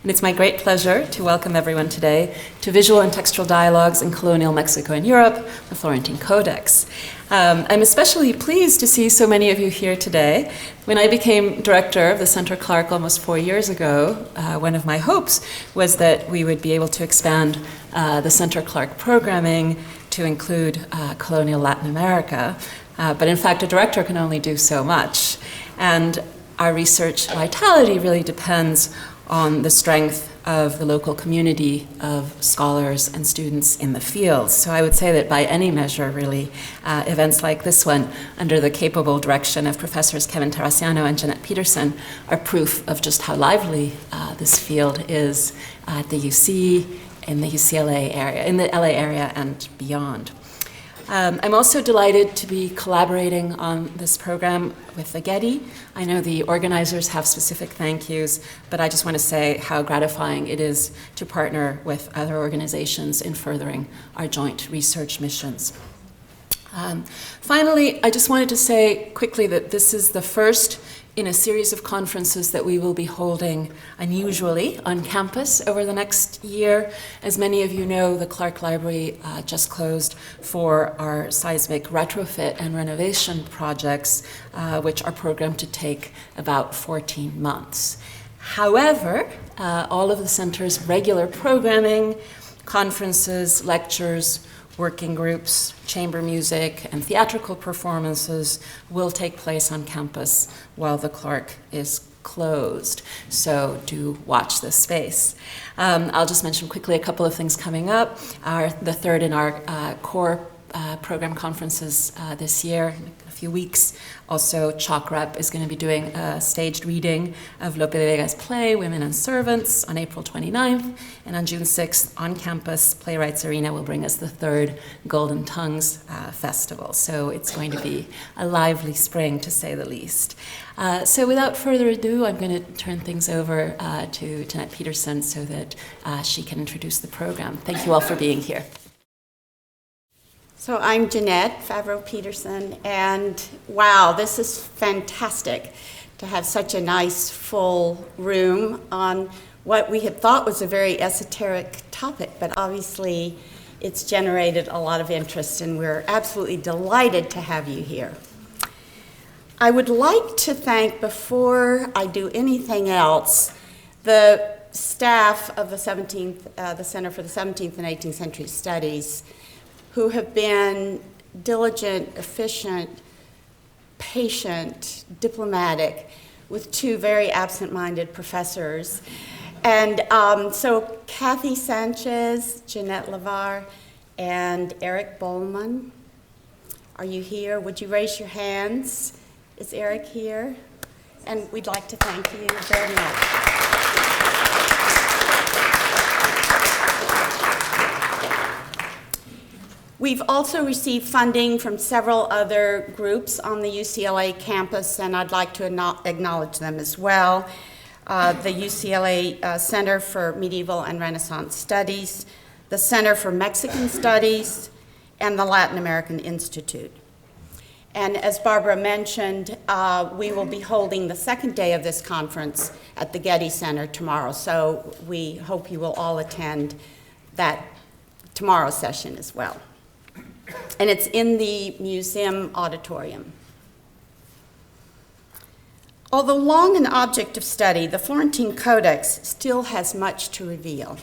and it's my great pleasure to welcome everyone today to Visual and Textual Dialogues in Colonial Mexico and Europe, the Florentine Codex. I'm especially pleased to see so many of you here today. When I became director of the Center Clark almost 4 years ago, one of my hopes was that we would be able to expand the Center Clark programming to include colonial Latin America. But in fact, a director can only do so much. And our research vitality really depends on the strength of the local community of scholars and students in the field. So I would say that by any measure, really, events like this one, under the capable direction of Professors Kevin Terraciano and Jeanette Peterson, are proof of just how lively this field is at the UC, in the UCLA area, in the LA area and beyond. I'm also delighted to be collaborating on this program with the Getty. I know the organizers have specific thank yous, but I just want to say how gratifying it is to partner with other organizations in furthering our joint research missions. Finally, I just wanted to say quickly that this is the first in a series of conferences that we will be holding unusually on campus over the next year. As many of you know, the Clark Library just closed for our seismic retrofit and renovation projects, which are programmed to take about 14 months. However, all of the center's regular programming, conferences, lectures, working groups, chamber music, and theatrical performances will take place on campus while the Clark is closed. So do watch this space. I'll just mention quickly a couple of things coming up. The third in our core program conferences this year, in a few weeks. Also, Chalk Rep is going to be doing a staged reading of Lope de Vega's play, Women and Servants, on April 29th. And on June 6th, on campus, Playwrights Arena will bring us the third Golden Tongues Festival. So it's going to be a lively spring, to say the least. So without further ado, I'm going to turn things over to Jeanette Peterson so that she can introduce the program. Thank you all for being here. So I'm Jeanette Favrot Peterson, and wow, this is fantastic to have such a nice full room on what we had thought was a very esoteric topic, but obviously it's generated a lot of interest, and we're absolutely delighted to have you here. I would like to thank, before I do anything else, the staff of the Center for the 17th and 18th Century Studies, who have been diligent, efficient, patient, diplomatic, with two very absent-minded professors. And so Kathy Sanchez, Jeanette Lavar, and Eric Bowman, are you here? Would you raise your hands? Is Eric here? And we'd like to thank you very much. We've also received funding from several other groups on the UCLA campus, and I'd like to acknowledge them as well. The UCLA Center for Medieval and Renaissance Studies, the Center for Mexican Studies, and the Latin American Institute. And as Barbara mentioned, we will be holding the second day of this conference at the Getty Center tomorrow, so we hope you will all attend that tomorrow's session as well. And it's in the museum auditorium. Although long an object of study, the Florentine Codex still has much to reveal.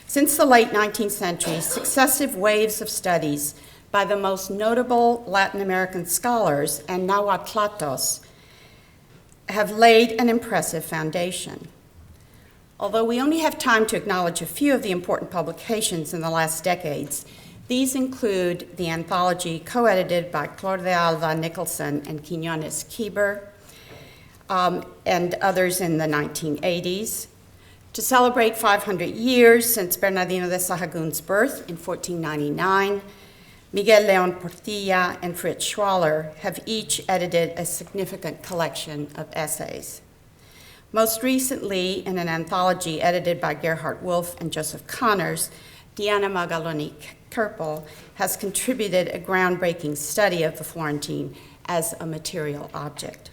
Since the late 19th century, successive waves of studies by the most notable Latin American scholars and Nahuatlatos have laid an impressive foundation. Although we only have time to acknowledge a few of the important publications in the last decades, these include the anthology co-edited by Clor de Alva Nicholson and Quiñones Kieber, and others in the 1980s. To celebrate 500 years since Bernardino de Sahagún's birth in 1499, Miguel León Portilla and Fritz Schwaller have each edited a significant collection of essays. Most recently, in an anthology edited by Gerhard Wolff and Joseph Connors, Diana Magaloni Kerpel has contributed a groundbreaking study of the Florentine as a material object.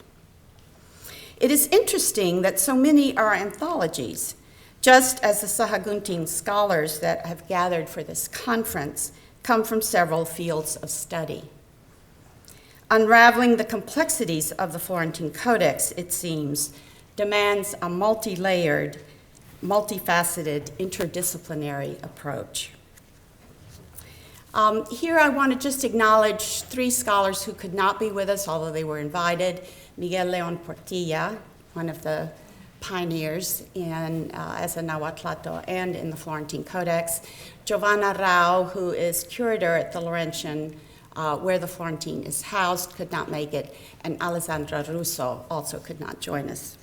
It is interesting that so many are anthologies, just as the Sahaguntine scholars that have gathered for this conference come from several fields of study. Unraveling the complexities of the Florentine Codex, it seems, demands a multi-layered, multifaceted, interdisciplinary approach. Here I want to just acknowledge three scholars who could not be with us, although they were invited. Miguel Leon Portilla, one of the pioneers as a Nahuatlato and in the Florentine Codex. Giovanna Rao, who is curator at the Laurentian, where the Florentine is housed, could not make it, and Alessandra Russo also could not join us.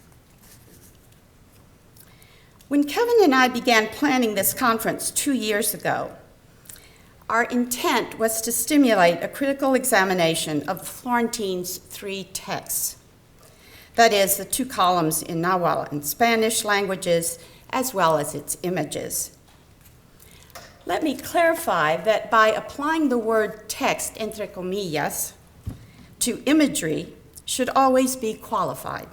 When Kevin and I began planning this conference 2 years ago, our intent was to stimulate a critical examination of the Florentine's three texts. That is, the two columns in Nahuatl and Spanish languages, as well as its images. Let me clarify that by applying the word text, entre comillas, to imagery should always be qualified,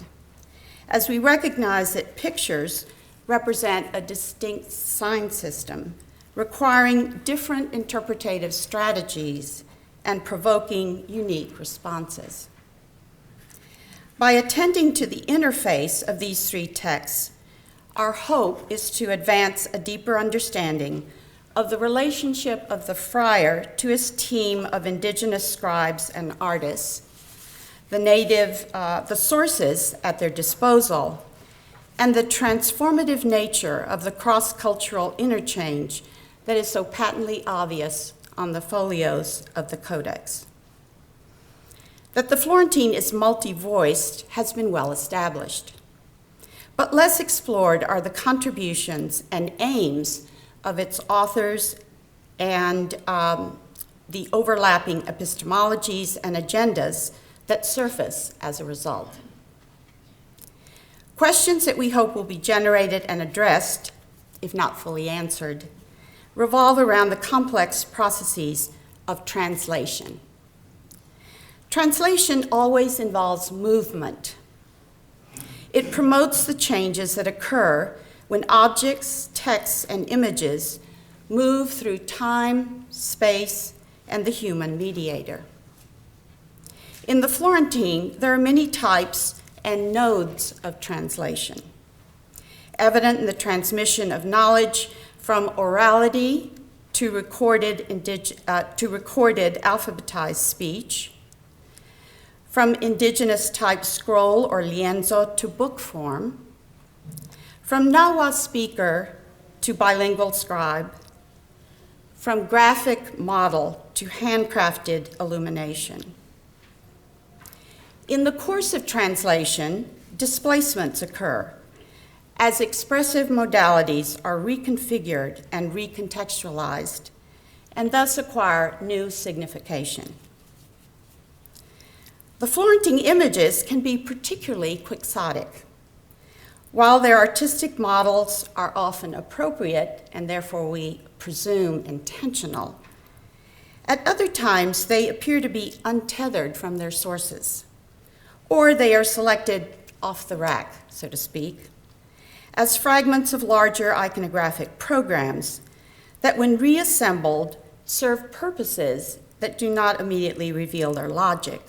as we recognize that pictures represent a distinct sign system requiring different interpretative strategies and provoking unique responses. By attending to the interface of these three texts, our hope is to advance a deeper understanding of the relationship of the friar to his team of indigenous scribes and artists, the sources at their disposal, and the transformative nature of the cross-cultural interchange that is so patently obvious on the folios of the Codex. That the Florentine is multi-voiced has been well established, but less explored are the contributions and aims of its authors and the overlapping epistemologies and agendas that surface as a result. Questions that we hope will be generated and addressed, if not fully answered, revolve around the complex processes of translation. Translation always involves movement. It promotes the changes that occur when objects, texts, and images move through time, space, and the human mediator. In the Florentine, there are many types and nodes of translation, evident in the transmission of knowledge from orality to recorded alphabetized speech, from indigenous type scroll or lienzo to book form, from Nahua speaker to bilingual scribe, from graphic model to handcrafted illumination. In the course of translation, displacements occur as expressive modalities are reconfigured and recontextualized and thus acquire new signification. The Florentine images can be particularly quixotic. While their artistic models are often appropriate and therefore we presume intentional, at other times they appear to be untethered from their sources, or they are selected off the rack, so to speak, as fragments of larger iconographic programs that, when reassembled, serve purposes that do not immediately reveal their logic.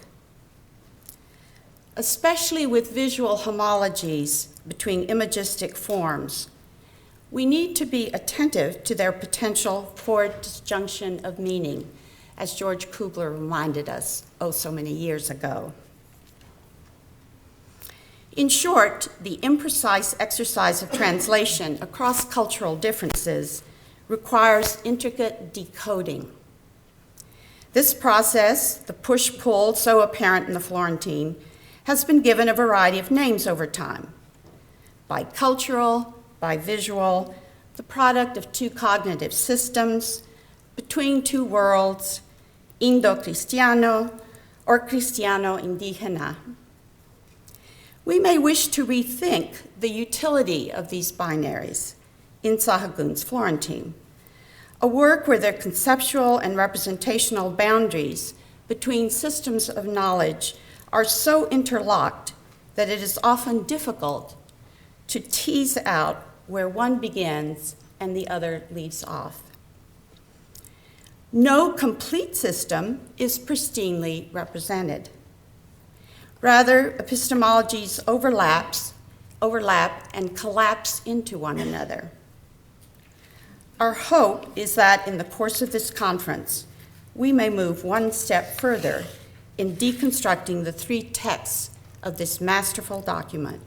Especially with visual homologies between imagistic forms, we need to be attentive to their potential for disjunction of meaning, as George Kubler reminded us so many years ago. In short, the imprecise exercise of translation across cultural differences requires intricate decoding. This process, the push-pull so apparent in the Florentine, has been given a variety of names over time. Bicultural, bivisual, the product of two cognitive systems, between two worlds, Indo-Cristiano, or Cristiano Indígena. We may wish to rethink the utility of these binaries in Sahagún's Florentine, a work where their conceptual and representational boundaries between systems of knowledge are so interlocked that it is often difficult to tease out where one begins and the other leaves off. No complete system is pristinely represented. Rather, epistemologies overlap and collapse into one another. Our hope is that in the course of this conference, we may move one step further in deconstructing the three texts of this masterful document,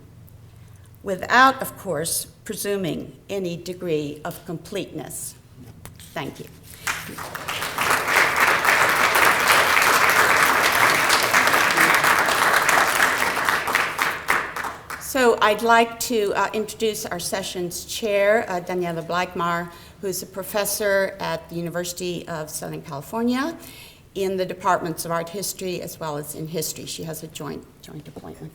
without, of course, presuming any degree of completeness. Thank you. So I'd like to introduce our session's chair, Daniela Bleichmar, who's a professor at the University of Southern California in the departments of art history as well as in history. She has a joint appointment.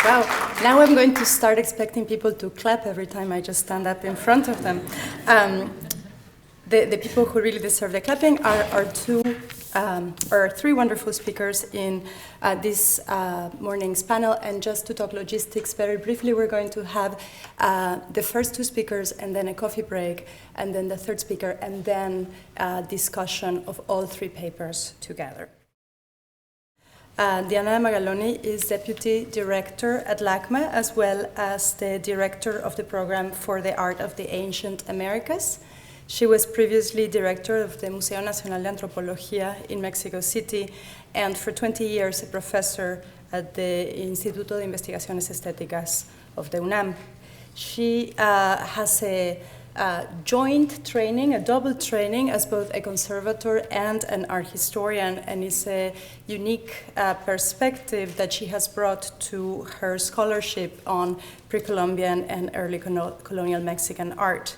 Wow, now I'm going to start expecting people to clap every time I just stand up in front of them. The people who really deserve the clapping are three wonderful speakers in this morning's panel. And just to talk logistics very briefly, we're going to have the first two speakers and then a coffee break, and then the third speaker, and then discussion of all three papers together. Daniela Magaloni is Deputy Director at LACMA, as well as the Director of the Program for the Art of the Ancient Americas. She was previously director of the Museo Nacional de Antropología in Mexico City, and for 20 years a professor at the Instituto de Investigaciones Estéticas of the UNAM. She has a joint training, a double training as both a conservator and an art historian, and is a unique perspective that she has brought to her scholarship on pre-Columbian and early colonial Mexican art.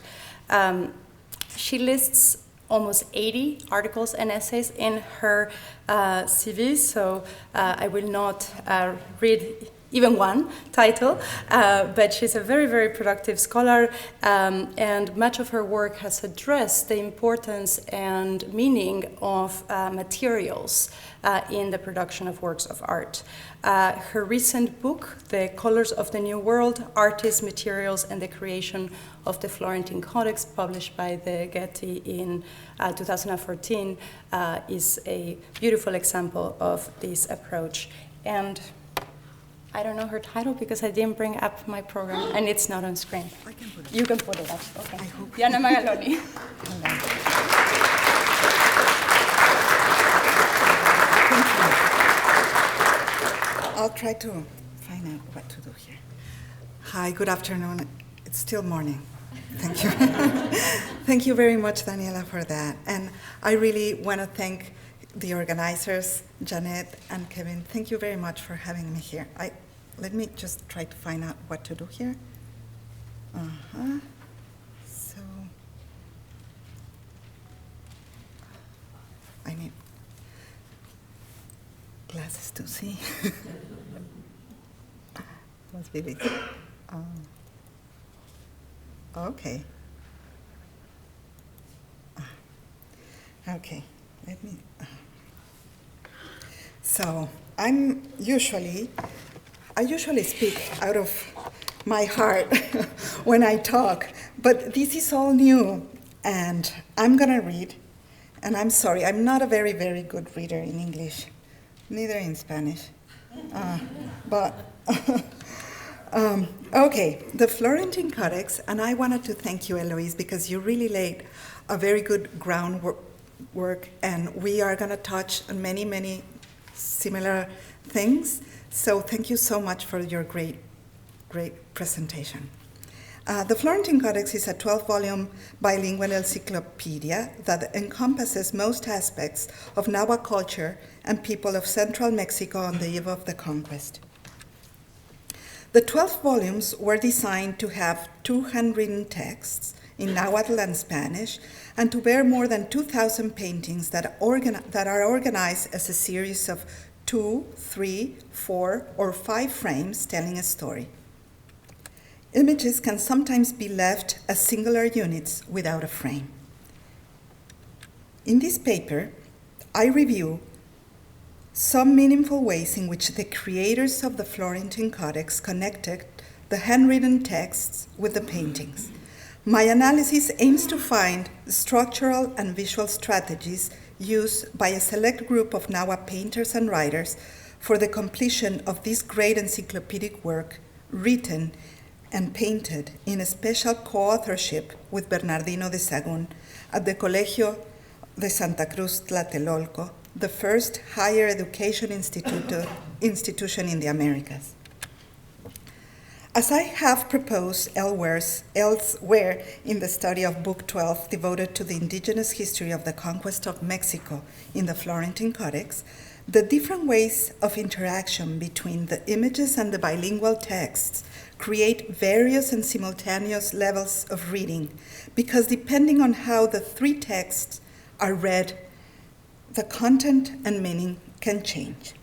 She lists almost 80 articles and essays in her CV, so I will not read even one title, but she's a very, very productive scholar, and much of her work has addressed the importance and meaning of materials in the production of works of art. Her recent book, The Colors of the New World, Artists, Materials, and the Creation of the Florentine Codex, published by the Getty in 2014, is a beautiful example of this approach. And I don't know her title because I didn't bring up my program, and it's not on screen. I can put it. You can put it up. Okay. I hope. Diana Magaloni. I'll try to find out what to do here. Hi, good afternoon. It's still morning. Thank you. Thank you very much, Daniela, for that. And I really want to thank the organizers, Jeanette and Kevin. Thank you very much for having me here. Let me just try to find out what to do here. So I need glasses to see. Must be this. Okay. Okay. Let me. So I usually speak out of my heart when I talk, but this is all new, and I'm gonna read. And I'm sorry, I'm not a very, very good reader in English, neither in Spanish. Okay, the Florentine Codex, and I wanted to thank you, Eloise, because you really laid a very good groundwork, and we are going to touch on many, many similar things. So thank you so much for your great presentation. The Florentine Codex is a 12-volume bilingual encyclopedia that encompasses most aspects of Nahua culture and people of central Mexico on the eve of the conquest. The 12 volumes were designed to have 200 texts in Nahuatl and Spanish, and to bear more than 2,000 paintings that are organized as a series of 2, 3, 4, or 5 frames telling a story. Images can sometimes be left as singular units without a frame. In this paper, I review some meaningful ways in which the creators of the Florentine Codex connected the handwritten texts with the paintings. My analysis aims to find structural and visual strategies used by a select group of Nahua painters and writers for the completion of this great encyclopedic work, written and painted in a special co-authorship with Bernardino de Sahagún at the Colegio de Santa Cruz Tlatelolco, the first higher education institution in the Americas. As I have proposed elsewhere in the study of Book XII devoted to the indigenous history of the conquest of Mexico in the Florentine Codex, the different ways of interaction between the images and the bilingual texts create various and simultaneous levels of reading, because depending on how the three texts are read, the content and meaning can change.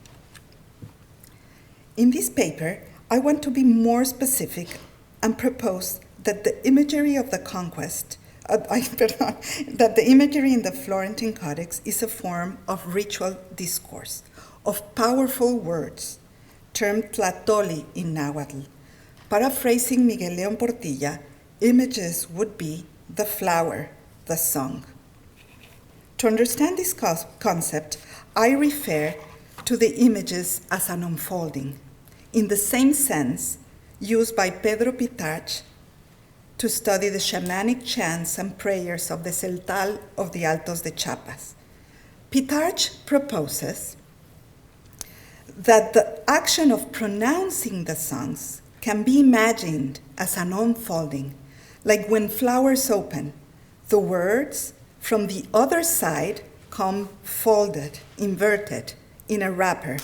In this paper, I want to be more specific and propose that the imagery of the conquest, that the imagery in the Florentine Codex is a form of ritual discourse, of powerful words, termed tlatoli in Nahuatl. Paraphrasing Miguel León Portilla, images would be the flower, the song. To understand this concept, I refer to the images as an unfolding, in the same sense used by Pedro Pitarch to study the shamanic chants and prayers of the Celtal of the Altos de Chiapas. Pitarch proposes that the action of pronouncing the songs can be imagined as an unfolding, like when flowers open, the words from the other side come folded, inverted, in a wrapper.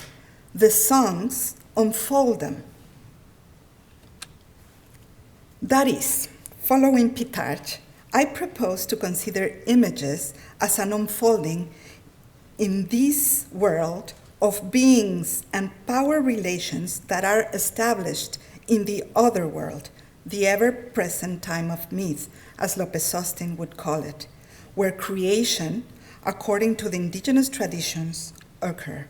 The songs unfold them. That is, following Pitarch, I propose to consider images as an unfolding in this world of beings and power relations that are established in the other world, the ever-present time of myth, as Lopez Austin would call it, where creation, according to the indigenous traditions, occur.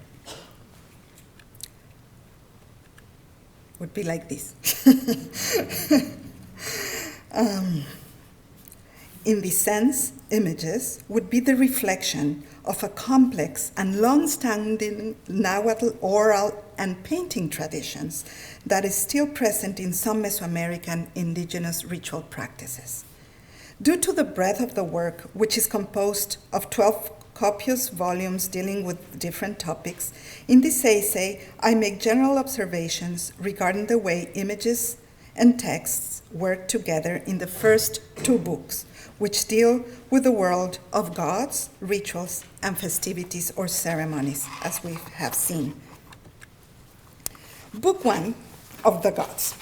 Would be like this. In this sense, images would be the reflection of a complex and long-standing Nahuatl oral and painting traditions that is still present in some Mesoamerican indigenous ritual practices. Due to the breadth of the work, which is composed of 12 copious volumes dealing with different topics, in this essay, I make general observations regarding the way images and texts work together in the first two books, which deal with the world of gods, rituals, and festivities or ceremonies, as we have seen. Book I of the Gods.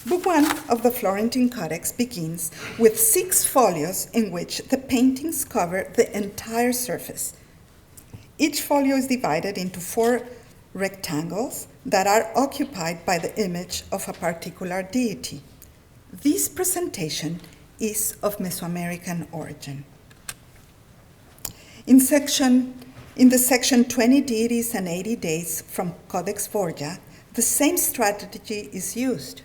Book I of the Florentine Codex begins with 6 folios in which the paintings cover the entire surface. Each folio is divided into 4 rectangles that are occupied by the image of a particular deity. This presentation is of Mesoamerican origin. In the section 20 deities and 80 days from Codex Borgia, the same strategy is used.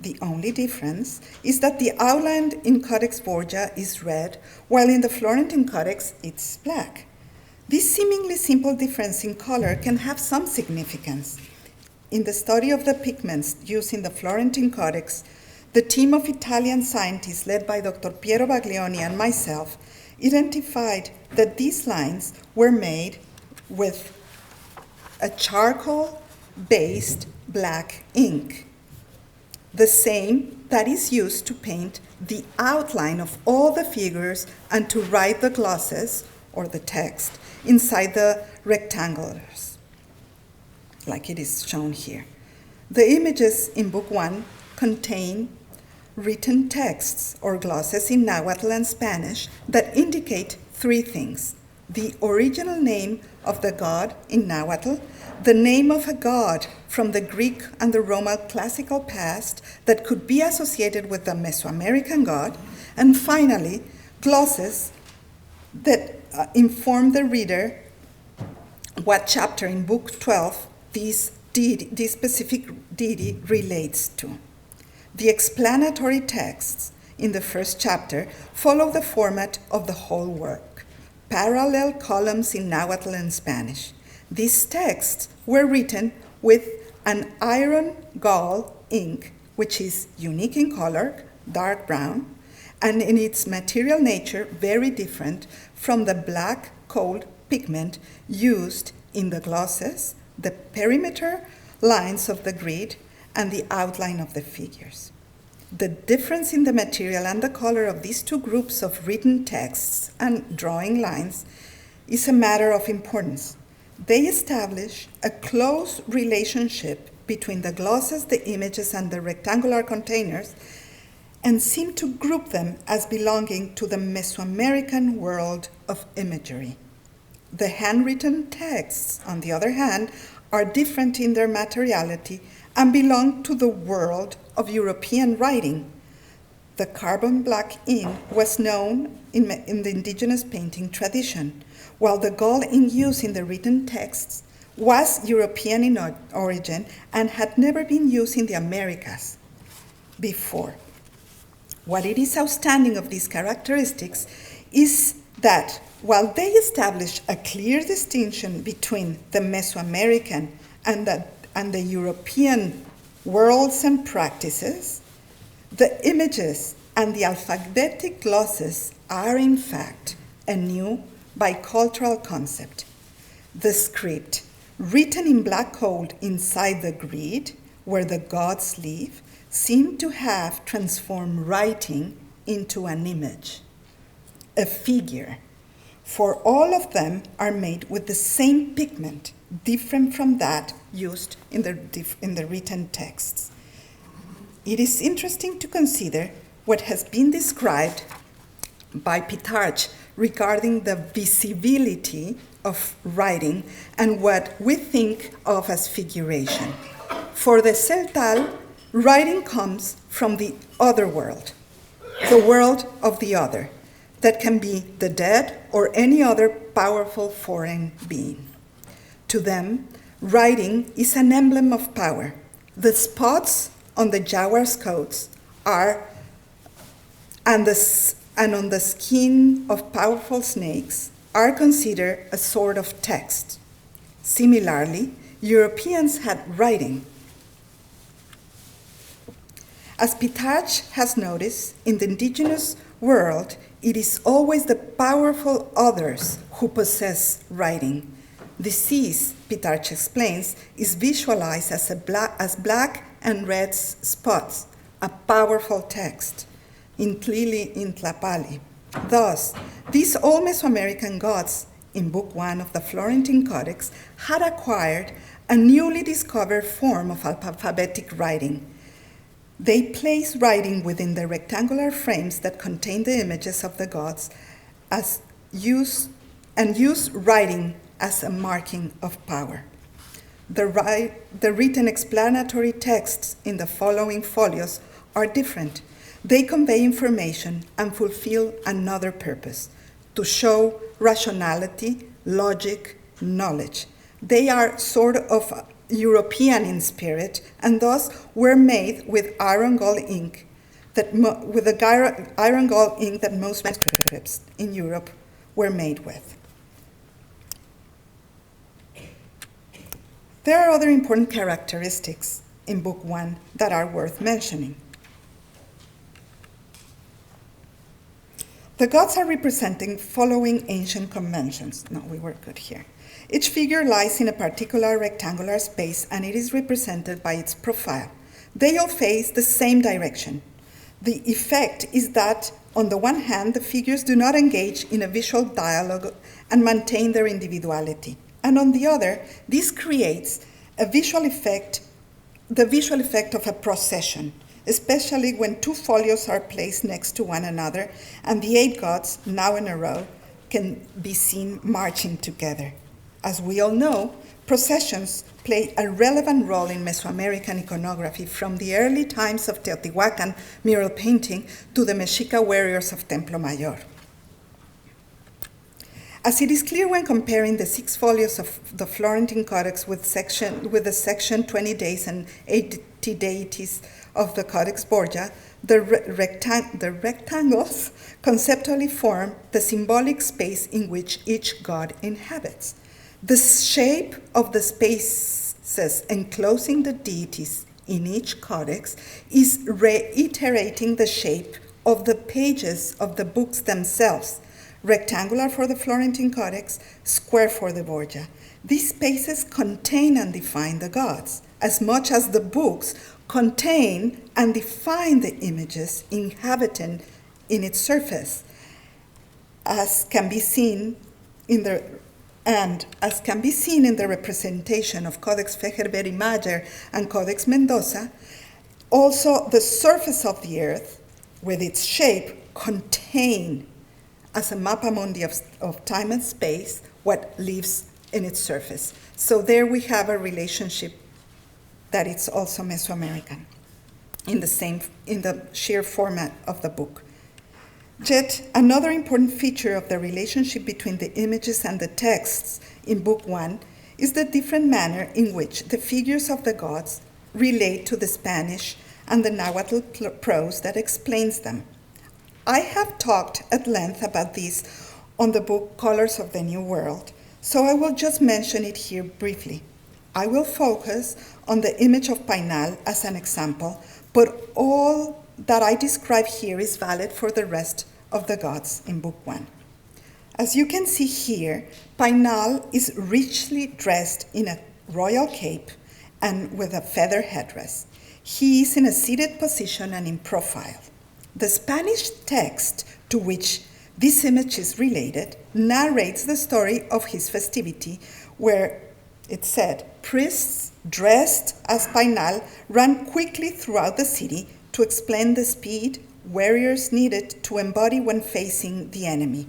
The only difference is that the outline in Codex Borgia is red, while in the Florentine Codex it's black. This seemingly simple difference in color can have some significance. In the study of the pigments used in the Florentine Codex, the team of Italian scientists led by Dr. Piero Baglioni and myself identified that these lines were made with a charcoal-based black ink, the same that is used to paint the outline of all the figures and to write the glosses, or the text, inside the rectangles, like it is shown here. The images in Book I contain written texts or glosses in Nahuatl and Spanish that indicate 3 things: the original name of the god in Nahuatl, the name of a god from the Greek and the Roman classical past that could be associated with the Mesoamerican god, and finally, glosses that inform the reader what chapter in Book XII this specific deity relates to. The explanatory texts in the first chapter follow the format of the whole work, parallel columns in Nahuatl and Spanish. These texts were written with an iron gall ink, which is unique in color, dark brown, and in its material nature very different from the black cold pigment used in the glosses, the perimeter lines of the grid, and the outline of the figures. The difference in the material and the color of these two groups of written texts and drawing lines is a matter of importance. They establish a close relationship between the glosses, the images, and the rectangular containers, and seem to group them as belonging to the Mesoamerican world of imagery. The handwritten texts, on the other hand, are different in their materiality and belong to the world of European writing. The carbon black ink was known in the indigenous painting tradition, while the gall ink used in the written texts was European in origin and had never been used in the Americas before. What it is outstanding of these characteristics is that while they establish a clear distinction between the Mesoamerican and the European worlds and practices, the images and the alphabetic glosses are in fact a new bicultural concept. The script, written in black code inside the grid where the gods live, seem to have transformed writing into an image, a figure, for all of them are made with the same pigment, different from that used in the written texts. It is interesting to consider what has been described by Pitarch regarding the visibility of writing and what we think of as figuration. For the Celtal, writing comes from the other world, the world of the other, that can be the dead or any other powerful foreign being. To them, writing is an emblem of power. The spots on the jaguar's coats are, and on the skin of powerful snakes are considered a sort of text. Similarly, Europeans had writing. As Pitarch has noticed, in the indigenous world, it is always the powerful others who possess writing. Disease, Pitarch explains, is visualized as black and red spots, a powerful text, clearly in Tlapali. Thus, these old Mesoamerican gods in Book I of the Florentine Codex had acquired a newly discovered form of alphabetic writing. They place writing within the rectangular frames that contain the images of the gods use writing as a marking of power. The written explanatory texts in the following folios are different. They convey information and fulfill another purpose, to show rationality, logic, knowledge. They are sort of European in spirit, and thus were made with iron gall ink that most manuscripts in Europe were made with. There are other important characteristics in Book I that are worth mentioning. The gods are representing following ancient conventions. No, we were good here. Each figure lies in a particular rectangular space and it is represented by its profile. They all face the same direction. The effect is that, on the one hand, the figures do not engage in a visual dialogue and maintain their individuality. And on the other, this creates the visual effect of a procession, especially when two folios are placed next to one another and the 8 gods, now in a row, can be seen marching together. As we all know, processions play a relevant role in Mesoamerican iconography from the early times of Teotihuacan mural painting to the Mexica warriors of Templo Mayor. As it is clear when comparing the 6 folios of the Florentine Codex with the section 20 days and 80 deities of the Codex Borgia, the rectangles conceptually form the symbolic space in which each god inhabits. The shape of the spaces enclosing the deities in each codex is reiterating the shape of the pages of the books themselves, rectangular for the Florentine Codex, square for the Borgia. These spaces contain and define the gods, as much as the books contain and define the images inhabited in its surface, as can be seen in the representation of Codex Feher-Beri-Mayer and Codex Mendoza. Also, the surface of the earth, with its shape, contain as a mappa mundi of time and space what lives in its surface. So there we have a relationship that it's also Mesoamerican in the sheer format of the book. Yet another important feature of the relationship between the images and the texts in Book I is the different manner in which the figures of the gods relate to the Spanish and the Nahuatl prose that explains them. I have talked at length about this on the book Colors of the New World, so I will just mention it here briefly. I will focus on the image of Painal as an example, but all that I describe here is valid for the rest of the gods in Book I. As you can see here, Painal is richly dressed in a royal cape and with a feather headdress. He is in a seated position and in profile. The Spanish text to which this image is related narrates the story of his festivity, where it said, priests dressed as Painal ran quickly throughout the city to explain the speed warriors needed to embody when facing the enemy.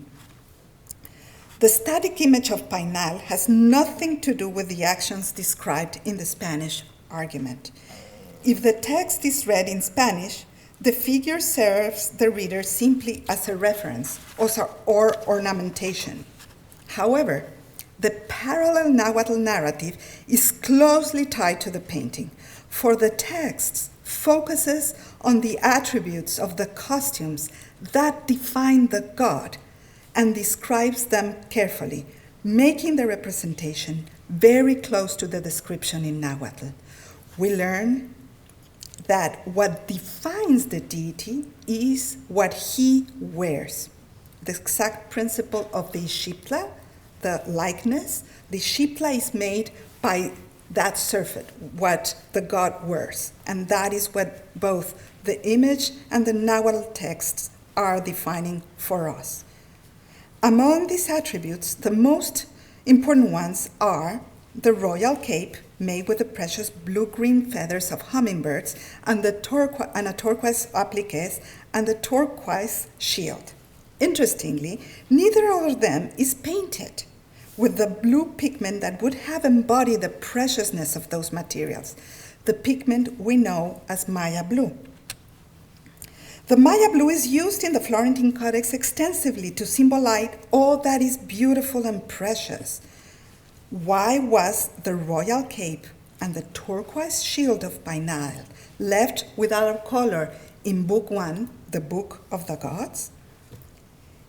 The static image of Painal has nothing to do with the actions described in the Spanish argument. If the text is read in Spanish, the figure serves the reader simply as a reference or ornamentation. However, the parallel Nahuatl narrative is closely tied to the painting, for the text focuses on the attributes of the costumes that define the god and describes them carefully, making the representation very close to the description in Nahuatl. We learn that what defines the deity is what he wears. The exact principle of the Xipla, the likeness, the Xipla is made by that surfeit, what the god wears. And that is what both the image and the Nahuatl texts are defining for us. Among these attributes, the most important ones are the royal cape made with the precious blue-green feathers of hummingbirds and a turquoise appliques and the turquoise shield. Interestingly, neither of them is painted with the blue pigment that would have embodied the preciousness of those materials, the pigment we know as Maya blue. The Maya blue is used in the Florentine Codex extensively to symbolize all that is beautiful and precious. Why was the royal cape and the turquoise shield of Painal left without color in Book I, the Book of the Gods?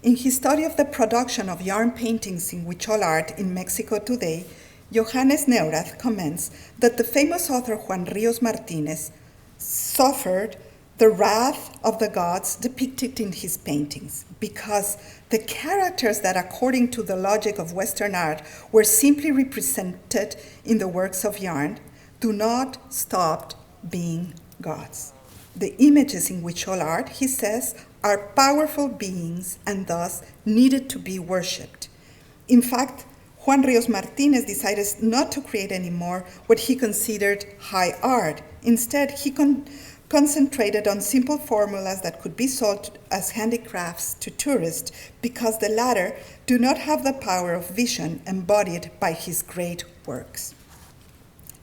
In his study of the production of yarn paintings in Huichol art in Mexico today, Johannes Neurath comments that the famous author Juan Ríos Martínez suffered the wrath of the gods depicted in his paintings because the characters that, according to the logic of Western art, were simply represented in the works of yarn, do not stop being gods. The images in Huichol art, he says, are powerful beings and thus needed to be worshipped. In fact, Juan Ríos Martínez decided not to create anymore what he considered high art. Instead, he concentrated on simple formulas that could be sold as handicrafts to tourists because the latter do not have the power of vision embodied by his great works.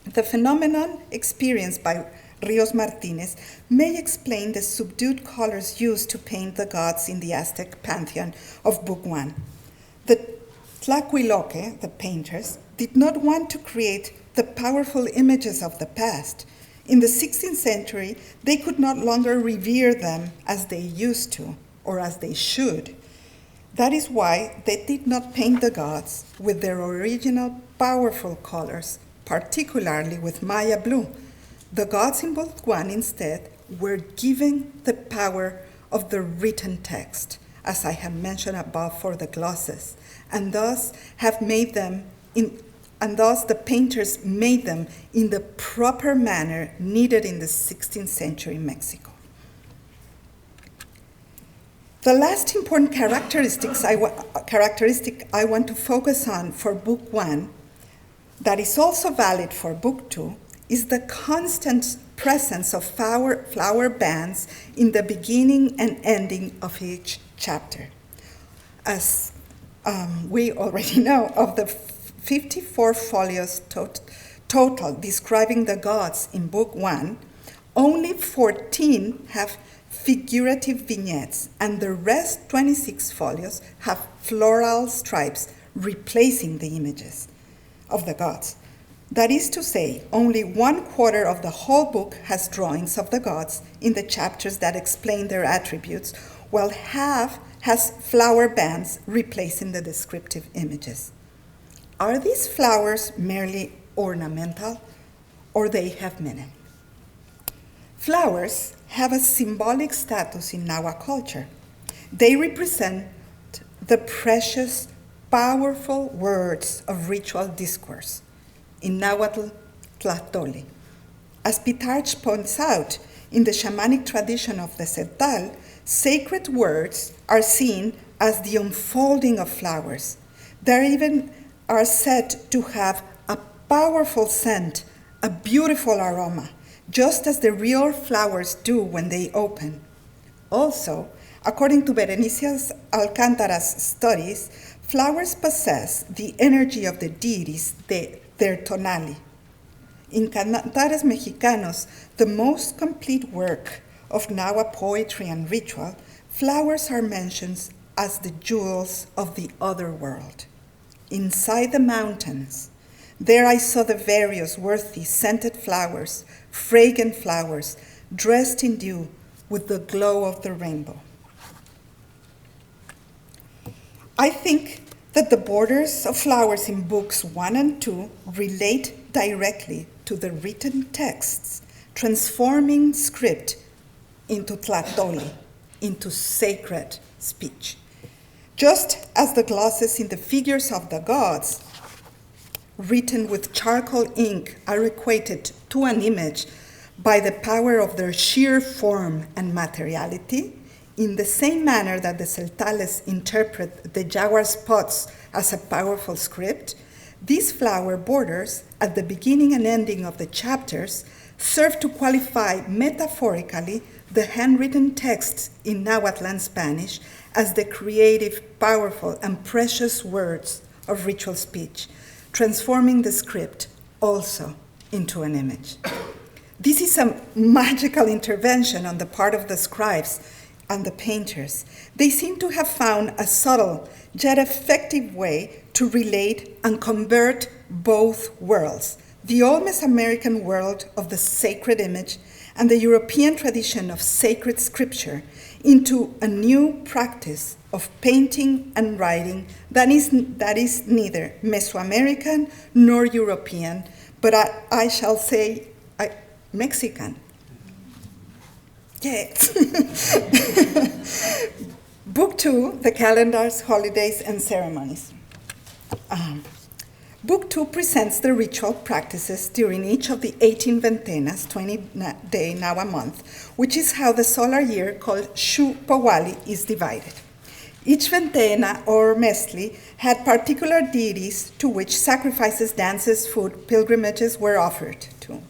The phenomenon experienced by Ríos Martínez may explain the subdued colors used to paint the gods in the Aztec pantheon of Book I. The Tlacuilo, the painters, did not want to create the powerful images of the past. In the 16th century, they could not longer revere them as they used to, or as they should. That is why they did not paint the gods with their original powerful colors, particularly with Maya blue. The gods in Book I, instead, were given the power of the written text, as I have mentioned above for the glosses, and thus the painters made them in the proper manner needed in the 16th century Mexico. The last important characteristic I want to focus on for Book I, that is also valid for Book II, is the constant presence of flower bands in the beginning and ending of each chapter. As we already know, of the 54 folios total describing the gods in Book I, only 14 have figurative vignettes, and the rest 26 folios have floral stripes replacing the images of the gods. That is to say, only 1/4 of the whole book has drawings of the gods in the chapters that explain their attributes, while half has flower bands replacing the descriptive images. Are these flowers merely ornamental, or they have meaning? Flowers have a symbolic status in Nahua culture. They represent the precious, powerful words of ritual discourse, in Nahuatl, Tlahtoli. As Pitarch points out, in the shamanic tradition of the Celtal, sacred words are seen as the unfolding of flowers. They even are said to have a powerful scent, a beautiful aroma, just as the real flowers do when they open. Also, according to Berenice Alcántara's studies, flowers possess the energy of the deities, their tonali. In Cantares Mexicanos, the most complete work of Nahua poetry and ritual, flowers are mentioned as the jewels of the other world. Inside the mountains, there I saw the various worthy scented flowers, fragrant flowers, dressed in dew with the glow of the rainbow. I think that the borders of flowers in Books I and II relate directly to the written texts, transforming script into tlahtoli, into sacred speech. Just as the glosses in the figures of the gods, written with charcoal ink, are equated to an image by the power of their sheer form and materiality, in the same manner that the Celtales interpret the jaguar spots as a powerful script, these flower borders at the beginning and ending of the chapters serve to qualify metaphorically the handwritten texts in Nahuatl and Spanish as the creative, powerful, and precious words of ritual speech, transforming the script also into an image. This is a magical intervention on the part of the scribes and the painters. They seem to have found a subtle yet effective way to relate and convert both worlds, the old Mesoamerican world of the sacred image and the European tradition of sacred scripture, into a new practice of painting and writing that is neither Mesoamerican nor European, but I shall say Mexican. Yes. Book II, the calendars, holidays, and ceremonies. Book II presents the ritual practices during each of the 18 ventenas, 20-day Nahua month, which is how the solar year called Shu Powali is divided. Each ventena or mesli had particular deities to which sacrifices, dances, food, pilgrimages were offered to.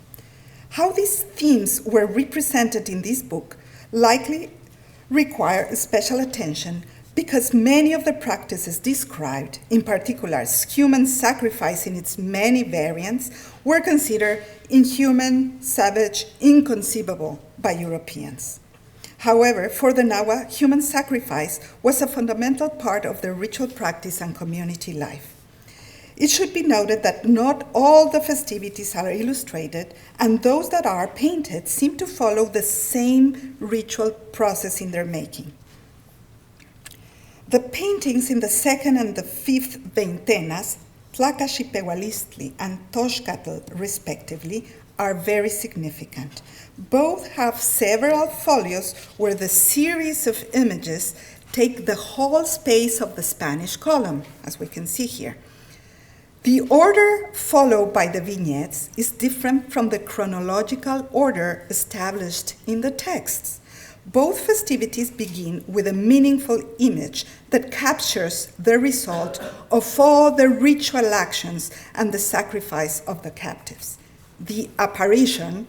How these themes were represented in this book likely require special attention because many of the practices described, in particular human sacrifice in its many variants, were considered inhuman, savage, inconceivable by Europeans. However, for the Nahua, human sacrifice was a fundamental part of their ritual practice and community life. It should be noted that not all the festivities are illustrated, and those that are painted seem to follow the same ritual process in their making. The paintings in the second and the fifth veintenas, Tlacaxipehualistli and Toxcatl, respectively, are very significant. Both have several folios where the series of images take the whole space of the Spanish column, as we can see here. The order followed by the vignettes is different from the chronological order established in the texts. Both festivities begin with a meaningful image that captures the result of all the ritual actions and the sacrifice of the captives, the apparition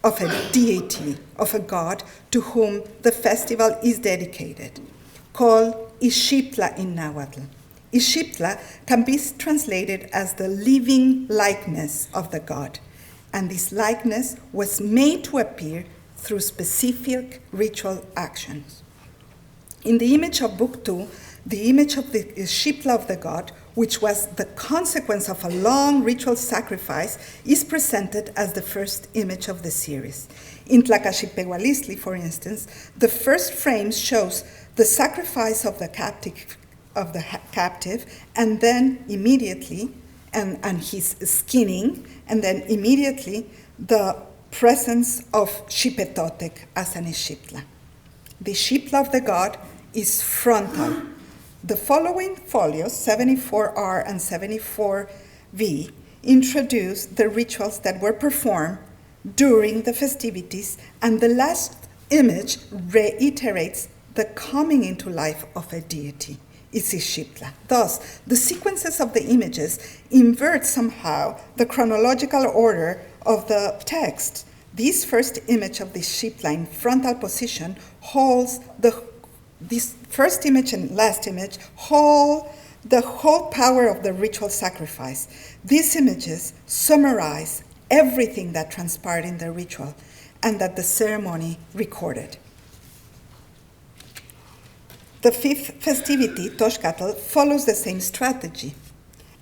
of a deity, of a god to whom the festival is dedicated, called Ixiptla in Nahuatl. Ixiptla can be translated as the living likeness of the god, and this likeness was made to appear through specific ritual actions. In the image of Book II, the image of the Ixiptla of the god, which was the consequence of a long ritual sacrifice, is presented as the first image of the series. In Tlacaxipehualistli, for instance, the first frame shows the sacrifice of the captive, and then immediately, and his skinning, and then immediately the presence of Xipetotec as an Ixiptla. The Ixiptla of the god is frontal. The following folios, 74R and 74V, introduce the rituals that were performed during the festivities, and the last image reiterates the coming into life of a deity. Is Ixiptla. Thus, the sequences of the images invert somehow the chronological order of the text. This first image of the Ixiptla in frontal position holds this first image and last image hold the whole power of the ritual sacrifice. These images summarize everything that transpired in the ritual and that the ceremony recorded. The fifth festivity, Toxcatl, follows the same strategy.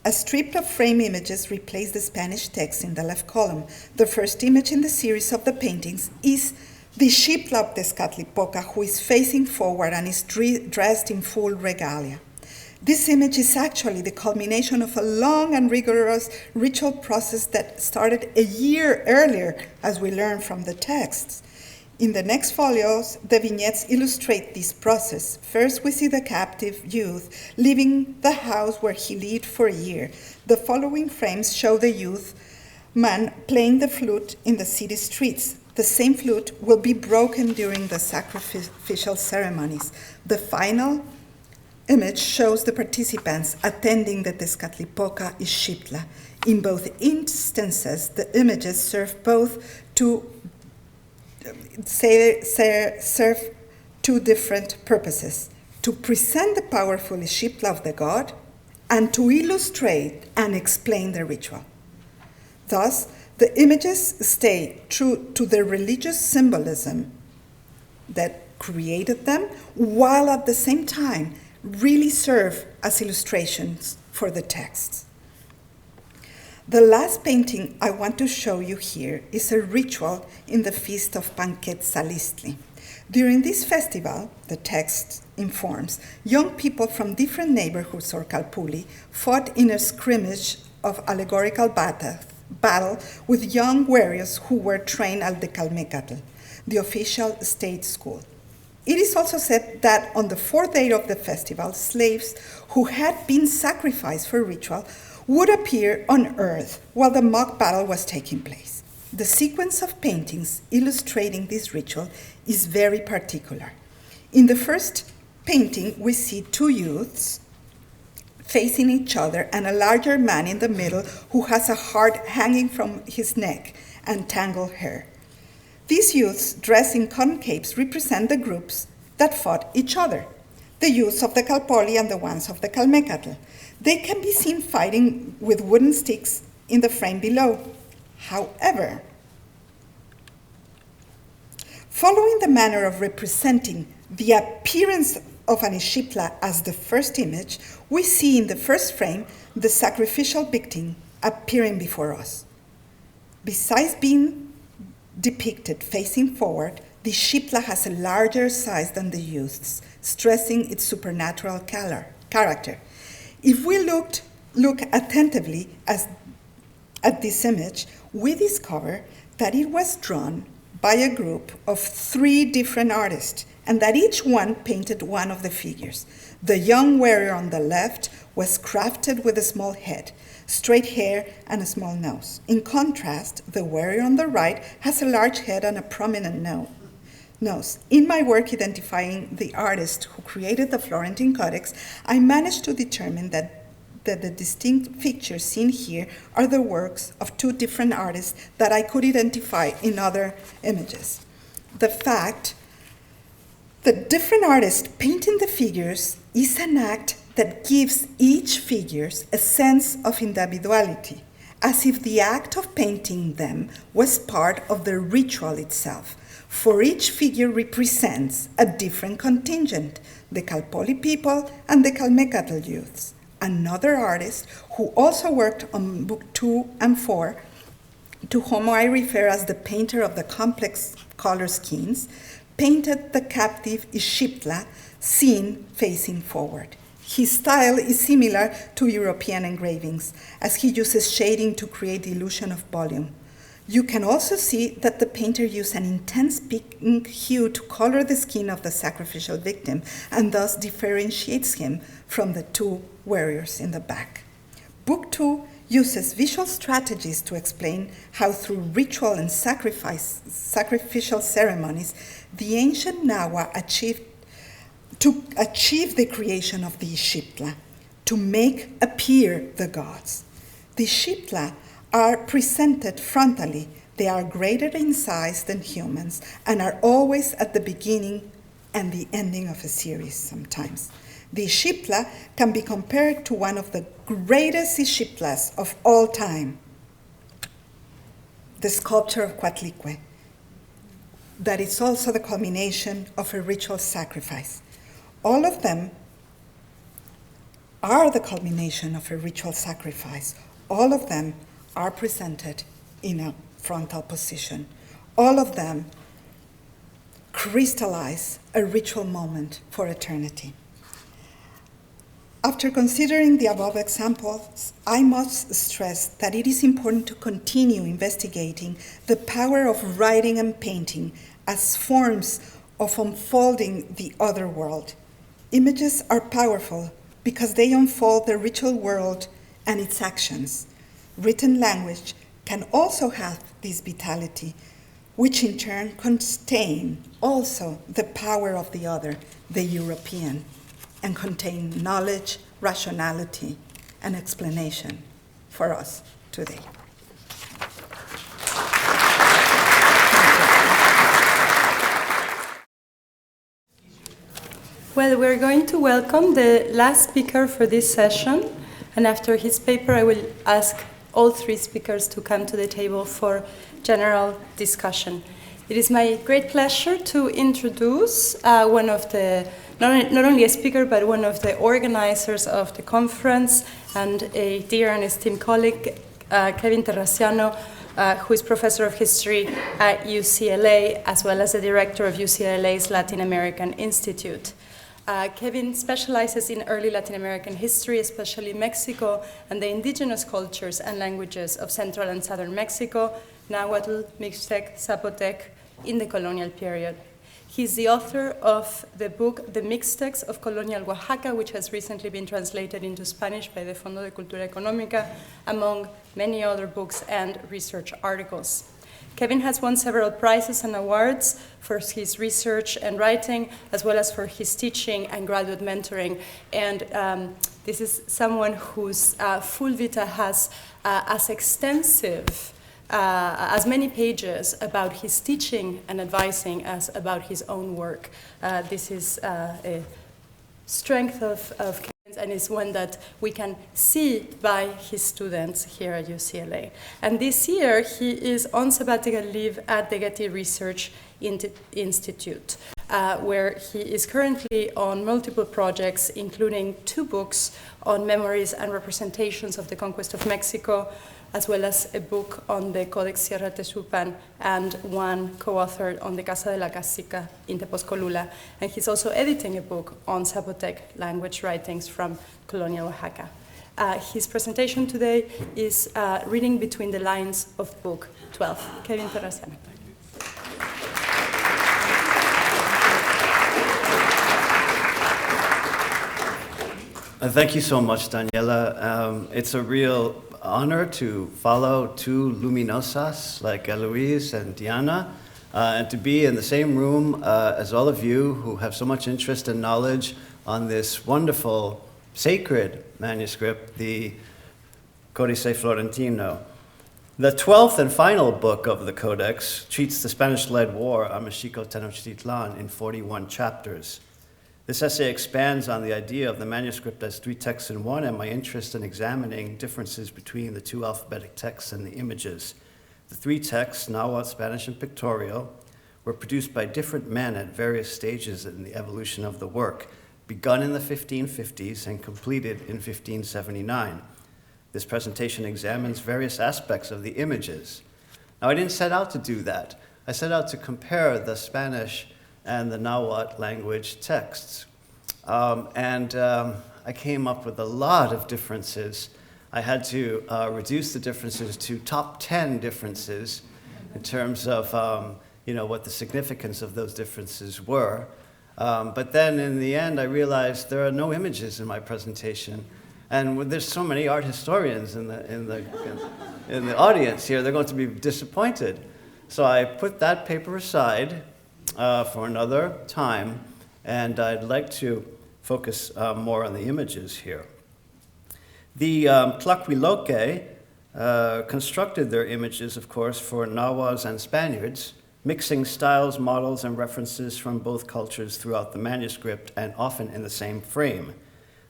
A strip of frame images replace the Spanish text in the left column. The first image in the series of the paintings is the Ixiptla of Tezcatlipoca, who is facing forward and is dressed in full regalia. This image is actually the culmination of a long and rigorous ritual process that started a year earlier, as we learn from the texts. In the next folios, the vignettes illustrate this process. First, we see the captive youth leaving the house where he lived for a year. The following frames show the youth man playing the flute in the city streets. The same flute will be broken during the sacrificial ceremonies. The final image shows the participants attending the Tezcatlipoca Ixiptla. In both instances, the images serve both to serve two different purposes: to present the powerful Ixiptla of the god and to illustrate and explain the ritual. Thus, the images stay true to the religious symbolism that created them, while at the same time really serve as illustrations for the texts. The last painting I want to show you here is a ritual in the feast of Panquetzalistli. During this festival, the text informs, young people from different neighborhoods or calpuli fought in a scrimmage of allegorical battle with young warriors who were trained at the Calmecatl, the official state school. It is also said that on the fourth day of the festival, slaves who had been sacrificed for ritual would appear on earth while the mock battle was taking place. The sequence of paintings illustrating this ritual is very particular. In the first painting, we see two youths facing each other and a larger man in the middle who has a heart hanging from his neck and tangled hair. These youths, dressed in cotton capes, represent the groups that fought each other, the youths of the Calpoli and the ones of the Calmecatl. They can be seen fighting with wooden sticks in the frame below. However, Following the manner of representing the appearance of an Ishipla as the first image, we see in the first frame the sacrificial victim appearing before us. Besides being depicted facing forward, the Ishipla has a larger size than the youths, stressing its supernatural character. If we look attentively at this image, we discover that it was drawn by a group of 3 different artists, and that each one painted one of the figures. The young warrior on the left was crafted with a small head, straight hair, and a small nose. In contrast, the warrior on the right has a large head and a prominent nose. In my work identifying the artist who created the Florentine Codex, I managed to determine that the distinct features seen here are the works of 2 different artists that I could identify in other images. The fact that different artists painting the figures is an act that gives each figure a sense of individuality, as if the act of painting them was part of the ritual itself. For each figure represents a different contingent, the Calpoli people and the Calmecatl youths. Another artist who also worked on Book 2 and 4, to whom I refer as the painter of the complex color schemes, painted the captive Ishipla seen facing forward. His style is similar to European engravings, as he uses shading to create the illusion of volume. You can also see that the painter used an intense pink hue to color the skin of the sacrificial victim, and thus differentiates him from the 2 warriors in the back. Book 2 uses visual strategies to explain how through ritual and sacrificial ceremonies, the ancient Nahua achieved the creation of the Ishipla, to make appear the gods. The Ishipla are presented frontally. They are greater in size than humans and are always at the beginning and the ending of a series sometimes. The Ishipla can be compared to one of the greatest Ishiplas of all time, the sculpture of Coatlicue, that is also the culmination of a ritual sacrifice. All of them are the culmination of a ritual sacrifice. All of them are presented in a frontal position. All of them crystallize a ritual moment for eternity. After considering the above examples, I must stress that it is important to continue investigating the power of writing and painting as forms of unfolding the other world. Images are powerful because they unfold the ritual world and its actions. Written language can also have this vitality, which in turn contain also the power of the other, the European, and contain knowledge, rationality, and explanation for us today. Well, we're going to welcome the last speaker for this session, and after his paper, I will ask all 3 speakers to come to the table for general discussion. It is my great pleasure to introduce one of the, not only a speaker, but one of the organizers of the conference and a dear and esteemed colleague, Kevin Terraciano, who is professor of history at UCLA, as well as the director of UCLA's Latin American Institute. Kevin specializes in early Latin American history, especially Mexico, and the indigenous cultures and languages of central and southern Mexico, Nahuatl, Mixtec, Zapotec, in the colonial period. He's the author of the book The Mixtecs of Colonial Oaxaca, which has recently been translated into Spanish by the Fondo de Cultura Económica, among many other books and research articles. Kevin has won several prizes and awards for his research and writing, as well as for his teaching and graduate mentoring. And this is someone whose full vita has as extensive, as many pages about his teaching and advising as about his own work. This is a strength of Kevin's it, and is one that we can see by his students here at UCLA. And this year, he is on sabbatical leave at the Getty Research Institute, where he is currently on multiple projects, including 2 books on memories and representations of the conquest of Mexico, as well as a book on the Codex Sierra Tezupan, and one co-authored on the Casa de la Casica in Tepozcolula. And he's also editing a book on Zapotec language writings from Colonial Oaxaca. His presentation today is reading between the lines of Book 12. Kevin Terraciano. Thank you so much, Daniela. It's a real honor to follow 2 luminosas like Eloise and Diana, and to be in the same room as all of you who have so much interest and knowledge on this wonderful, sacred manuscript, the Codice Florentino. The 12th and final book of the Codex treats the Spanish-led war on Mexico Tenochtitlan in 41 chapters. This essay expands on the idea of the manuscript as 3 texts in one, and my interest in examining differences between the 2 alphabetic texts and the images. The 3 texts, Nahua, Spanish, and pictorial, were produced by different men at various stages in the evolution of the work, begun in the 1550s and completed in 1579. This presentation examines various aspects of the images. Now, I didn't set out to do that. I set out to compare the Spanish and the Nahuatl language texts. I came up with a lot of differences. I had to reduce the differences to top 10 differences in terms of what the significance of those differences were. But then in the end, I realized there are no images in my presentation. And there's so many art historians in the audience here, they're going to be disappointed. So I put that paper aside for another time, and I'd like to focus more on the images here. The Tlacuiloque constructed their images, of course, for Nahuas and Spaniards, mixing styles, models, and references from both cultures throughout the manuscript, and often in the same frame.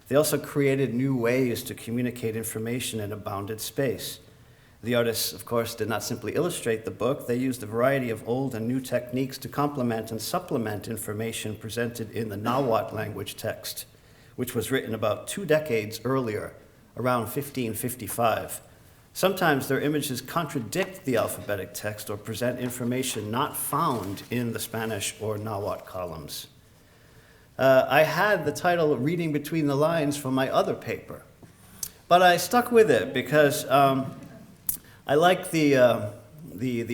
They also created new ways to communicate information in a bounded space. The artists, of course, did not simply illustrate the book. They used a variety of old and new techniques to complement and supplement information presented in the Nahuatl language text, which was written about 2 decades earlier, around 1555. Sometimes their images contradict the alphabetic text or present information not found in the Spanish or Nahuatl columns. I had the title Reading Between the Lines from my other paper, but I stuck with it because I like the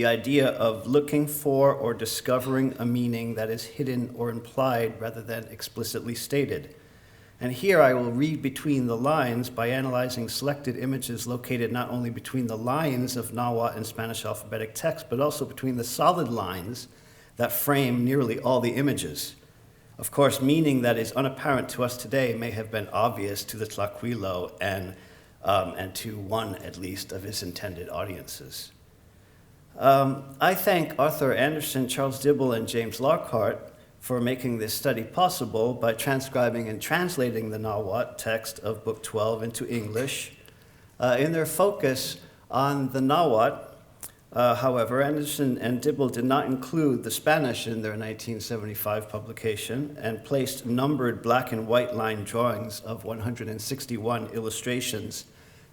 idea of looking for or discovering a meaning that is hidden or implied rather than explicitly stated. And here I will read between the lines by analyzing selected images located not only between the lines of Nahuatl and Spanish alphabetic text, but also between the solid lines that frame nearly all the images. Of course, meaning that is unapparent to us today may have been obvious to the Tlacuilo and to one, at least, of his intended audiences. I thank Arthur Anderson, Charles Dibble, and James Lockhart for making this study possible by transcribing and translating the Nahuatl text of Book 12 into English. In their focus on the Nahuatl, however, Anderson and Dibble did not include the Spanish in their 1975 publication and placed numbered black and white line drawings of 161 illustrations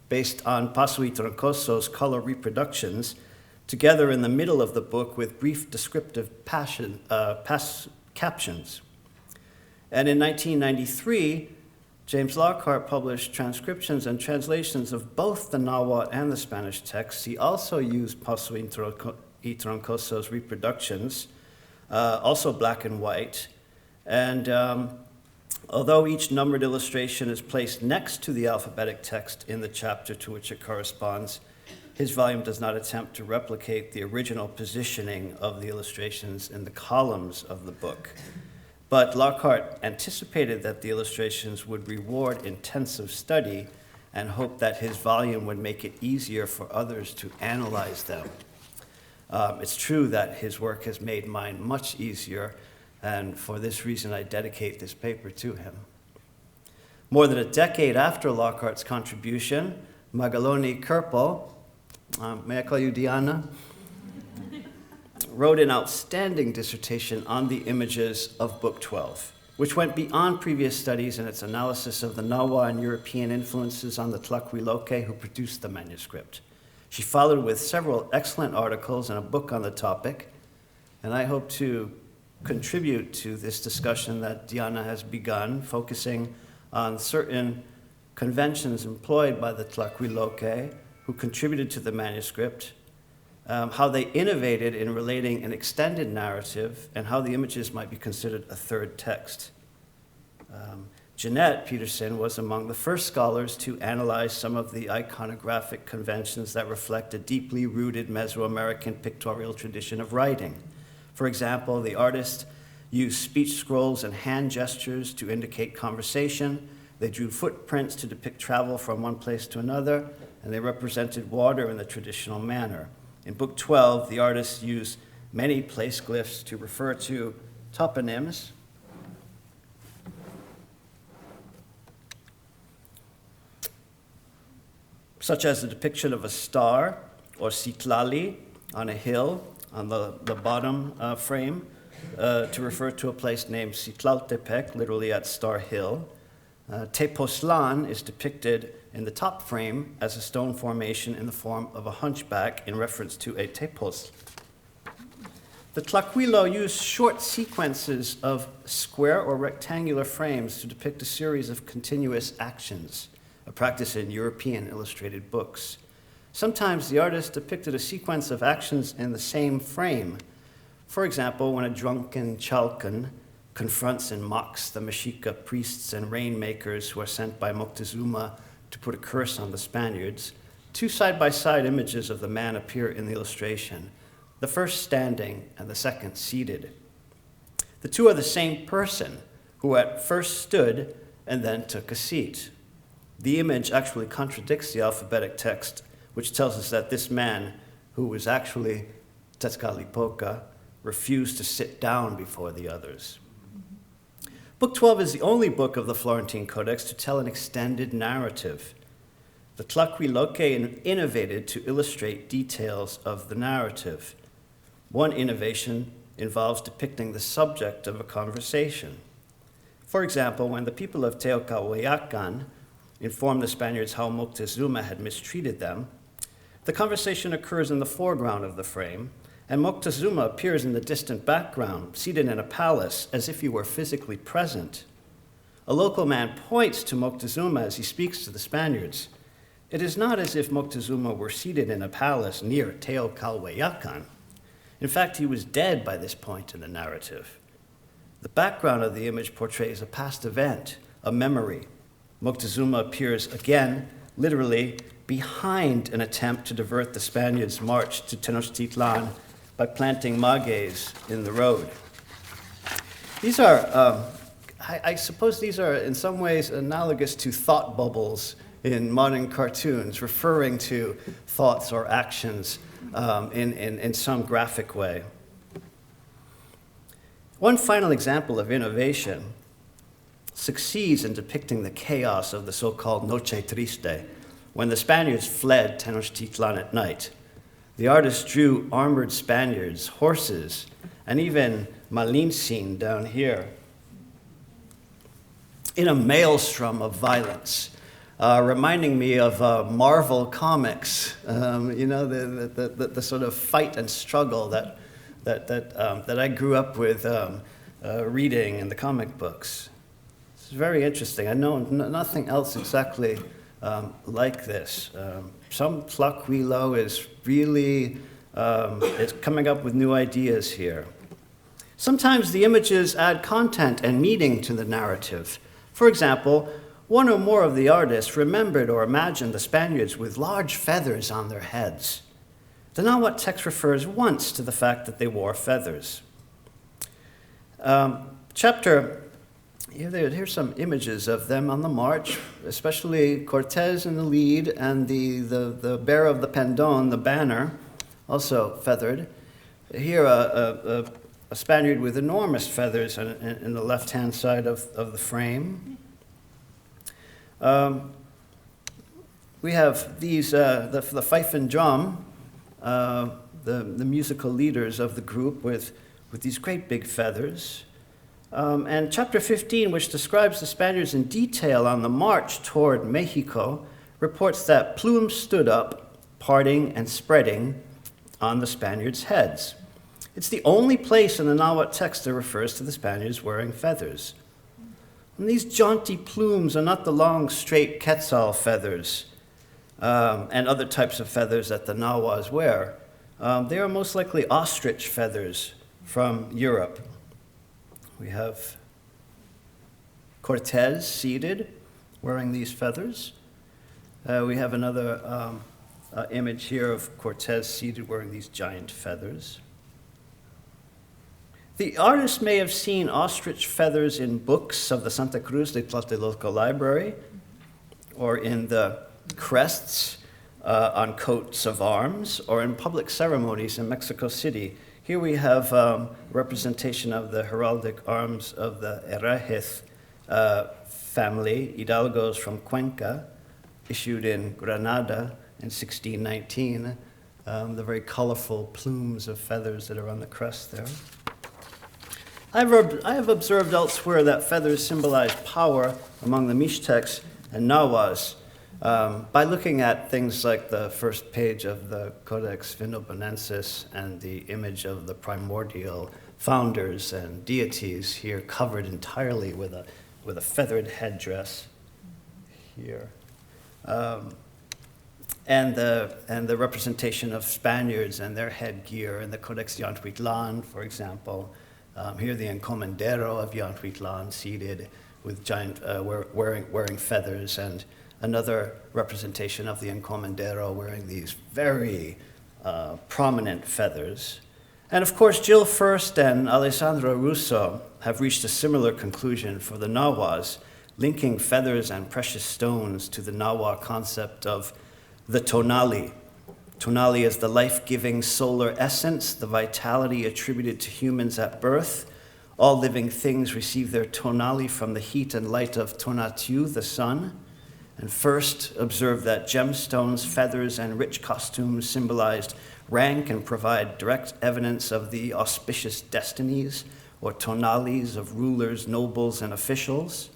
based on Paso y Troncoso's color reproductions, together in the middle of the book with brief descriptive captions. And in 1993, James Lockhart published transcriptions and translations of both the Nahuatl and the Spanish texts. He also used Paso y Troncoso's reproductions, also black and white. And although each numbered illustration is placed next to the alphabetic text in the chapter to which it corresponds, his volume does not attempt to replicate the original positioning of the illustrations in the columns of the book. But Lockhart anticipated that the illustrations would reward intensive study and hoped that his volume would make it easier for others to analyze them. It's true that his work has made mine much easier, and for this reason I dedicate this paper to him. More than a decade after Lockhart's contribution, Magaloni Kerpel, may I call you Diana, wrote an outstanding dissertation on the images of Book XII, which went beyond previous studies in its analysis of the Nahua and European influences on the Tlacuilo who produced the manuscript. She followed with several excellent articles and a book on the topic, and I hope to contribute to this discussion that Diana has begun, focusing on certain conventions employed by the Tlacuilo who contributed to the manuscript, how they innovated in relating an extended narrative, and how the images might be considered a third text. Jeanette Peterson was among the first scholars to analyze some of the iconographic conventions that reflect a deeply rooted Mesoamerican pictorial tradition of writing. For example, the artist used speech scrolls and hand gestures to indicate conversation. They drew footprints to depict travel from one place to another, and they represented water in the traditional manner. In Book XII, the artist used many place glyphs to refer to toponyms, such as the depiction of a star, or sitlali, on a hill on the bottom frame, to refer to a place named Citlaltepec, literally at Star Hill. Tepoztlan is depicted in the top frame as a stone formation in the form of a hunchback in reference to a tepoztl. The Tlacuilo used short sequences of square or rectangular frames to depict a series of continuous actions, a practice in European illustrated books. Sometimes the artist depicted a sequence of actions in the same frame. For example, when a drunken Chalcan confronts and mocks the Mexica priests and rainmakers who are sent by Moctezuma to put a curse on the Spaniards, two side-by-side images of the man appear in the illustration, the first standing and the second seated. The two are the same person, who at first stood and then took a seat. The image actually contradicts the alphabetic text, which tells us that this man, who was actually Tezcatlipoca, refused to sit down before the others. Book XII is the only book of the Florentine Codex to tell an extended narrative. The Tlacuilo innovated to illustrate details of the narrative. One innovation involves depicting the subject of a conversation. For example, when the people of Teotihuacan informed the Spaniards how Moctezuma had mistreated them, the conversation occurs in the foreground of the frame, and Moctezuma appears in the distant background, seated in a palace as if he were physically present. A local man points to Moctezuma as he speaks to the Spaniards. It is not as if Moctezuma were seated in a palace near Teotihuacan. In fact, he was dead by this point in the narrative. The background of the image portrays a past event, a memory. Moctezuma appears again, literally, behind an attempt to divert the Spaniards' march to Tenochtitlan by planting magueys in the road. These are, I suppose these are in some ways analogous to thought bubbles in modern cartoons, referring to thoughts or actions in some graphic way. One final example of innovation succeeds in depicting the chaos of the so-called Noche Triste, when the Spaniards fled Tenochtitlan at night. The artist drew armored Spaniards, horses, and even Malintzin down here in a maelstrom of violence, reminding me of Marvel comics, the sort of fight and struggle that I grew up with reading in the comic books. It's very interesting. I know nothing else exactly like this. Some Tlacuilo is really it's coming up with new ideas here. Sometimes the images add content and meaning to the narrative. For example, one or more of the artists remembered or imagined the Spaniards with large feathers on their heads. The Nahua text refers once to the fact that they wore feathers. Here's some images of them on the march, especially Cortez in the lead and the bearer of the pendon, the banner, also feathered. Here, a Spaniard with enormous feathers in the left-hand side of the frame. We have these, the fife and drum, the musical leaders of the group with these great big feathers. And chapter 15, which describes the Spaniards in detail on the march toward Mexico, reports that plumes stood up, parting and spreading on the Spaniards' heads. It's the only place in the Nahuatl text that refers to the Spaniards wearing feathers. And these jaunty plumes are not the long, straight quetzal feathers and other types of feathers that the Nahuas wear. They are most likely ostrich feathers from Europe. We have Cortez seated, wearing these feathers. We have another image here of Cortez seated, wearing these giant feathers. The artist may have seen ostrich feathers in books of the Santa Cruz de Tlatelolco Library, or in the crests on coats of arms, or in public ceremonies in Mexico City. Here we have representation of the heraldic arms of the Herrejez family, hidalgos from Cuenca, issued in Granada in 1619. The very colorful plumes of feathers that are on the crest there. I have observed elsewhere that feathers symbolize power among the Mixtecs and Nahuas by looking at things like the first page of the Codex Vindobonensis and the image of the primordial founders and deities here covered entirely with a feathered headdress here. And the representation of Spaniards and their headgear in the Codex Yantuitlan, for example. Here the encomendero of Yantuitlan seated with giant, wearing feathers, and another representation of the encomendero wearing these very prominent feathers. And of course, Jill First and Alessandro Russo have reached a similar conclusion for the Nahuas, linking feathers and precious stones to the Nahua concept of the tonali. Tonali is the life-giving solar essence, the vitality attributed to humans at birth. All living things receive their tonali from the heat and light of Tonatiuh, the sun. And First observed that gemstones, feathers, and rich costumes symbolized rank and provide direct evidence of the auspicious destinies or tonalis of rulers, nobles, and officials.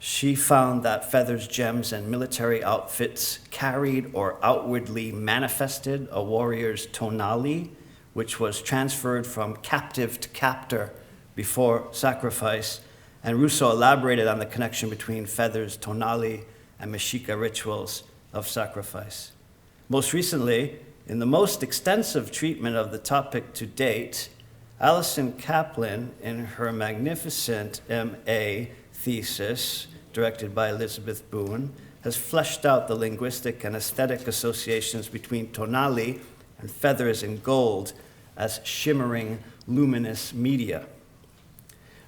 She found that feathers, gems, and military outfits carried or outwardly manifested a warrior's tonali, which was transferred from captive to captor before sacrifice. And Russo elaborated on the connection between feathers, tonali, and Mexica rituals of sacrifice. Most recently, in the most extensive treatment of the topic to date, Alison Kaplan, in her magnificent MA thesis, directed by Elizabeth Boone, has fleshed out the linguistic and aesthetic associations between tonali and feathers in gold as shimmering, luminous media.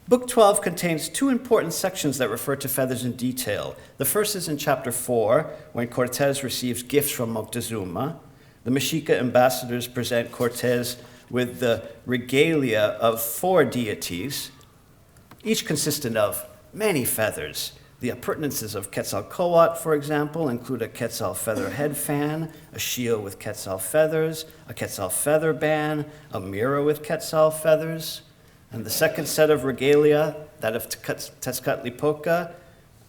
Book 12 contains two important sections that refer to feathers in detail. The first is in chapter 4, when Cortez receives gifts from Moctezuma. The Mexica ambassadors present Cortez with the regalia of 4 deities, each consistent of many feathers. The appurtenances of Quetzalcoatl, for example, include a Quetzal feather head fan, a shield with Quetzal feathers, a Quetzal feather band, a mirror with Quetzal feathers. And the second set of regalia, that of Tezcatlipoca,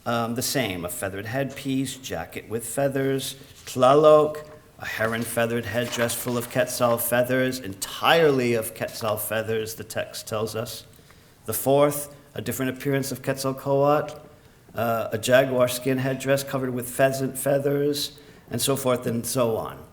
the same, a feathered headpiece, jacket with feathers, Tlaloc, a heron feathered headdress full of Quetzal feathers, entirely of Quetzal feathers, the text tells us. The fourth, a different appearance of Quetzalcoatl, a jaguar skin headdress covered with pheasant feathers, and so forth and so on.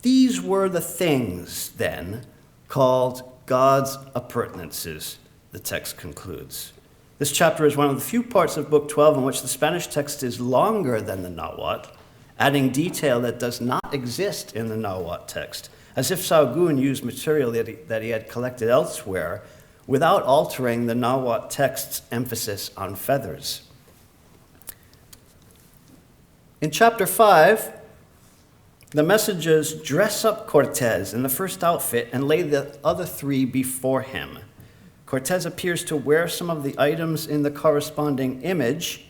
These were the things, then, called God's appurtenances, the text concludes. This chapter is one of the few parts of Book 12 in which the Spanish text is longer than the Nahuatl, adding detail that does not exist in the Nahuatl text, as if Sahagún used material that he had collected elsewhere without altering the Nahuatl text's emphasis on feathers. In chapter 5, the messengers dress up Cortez in the first outfit and lay the other 3 before him. Cortez appears to wear some of the items in the corresponding image,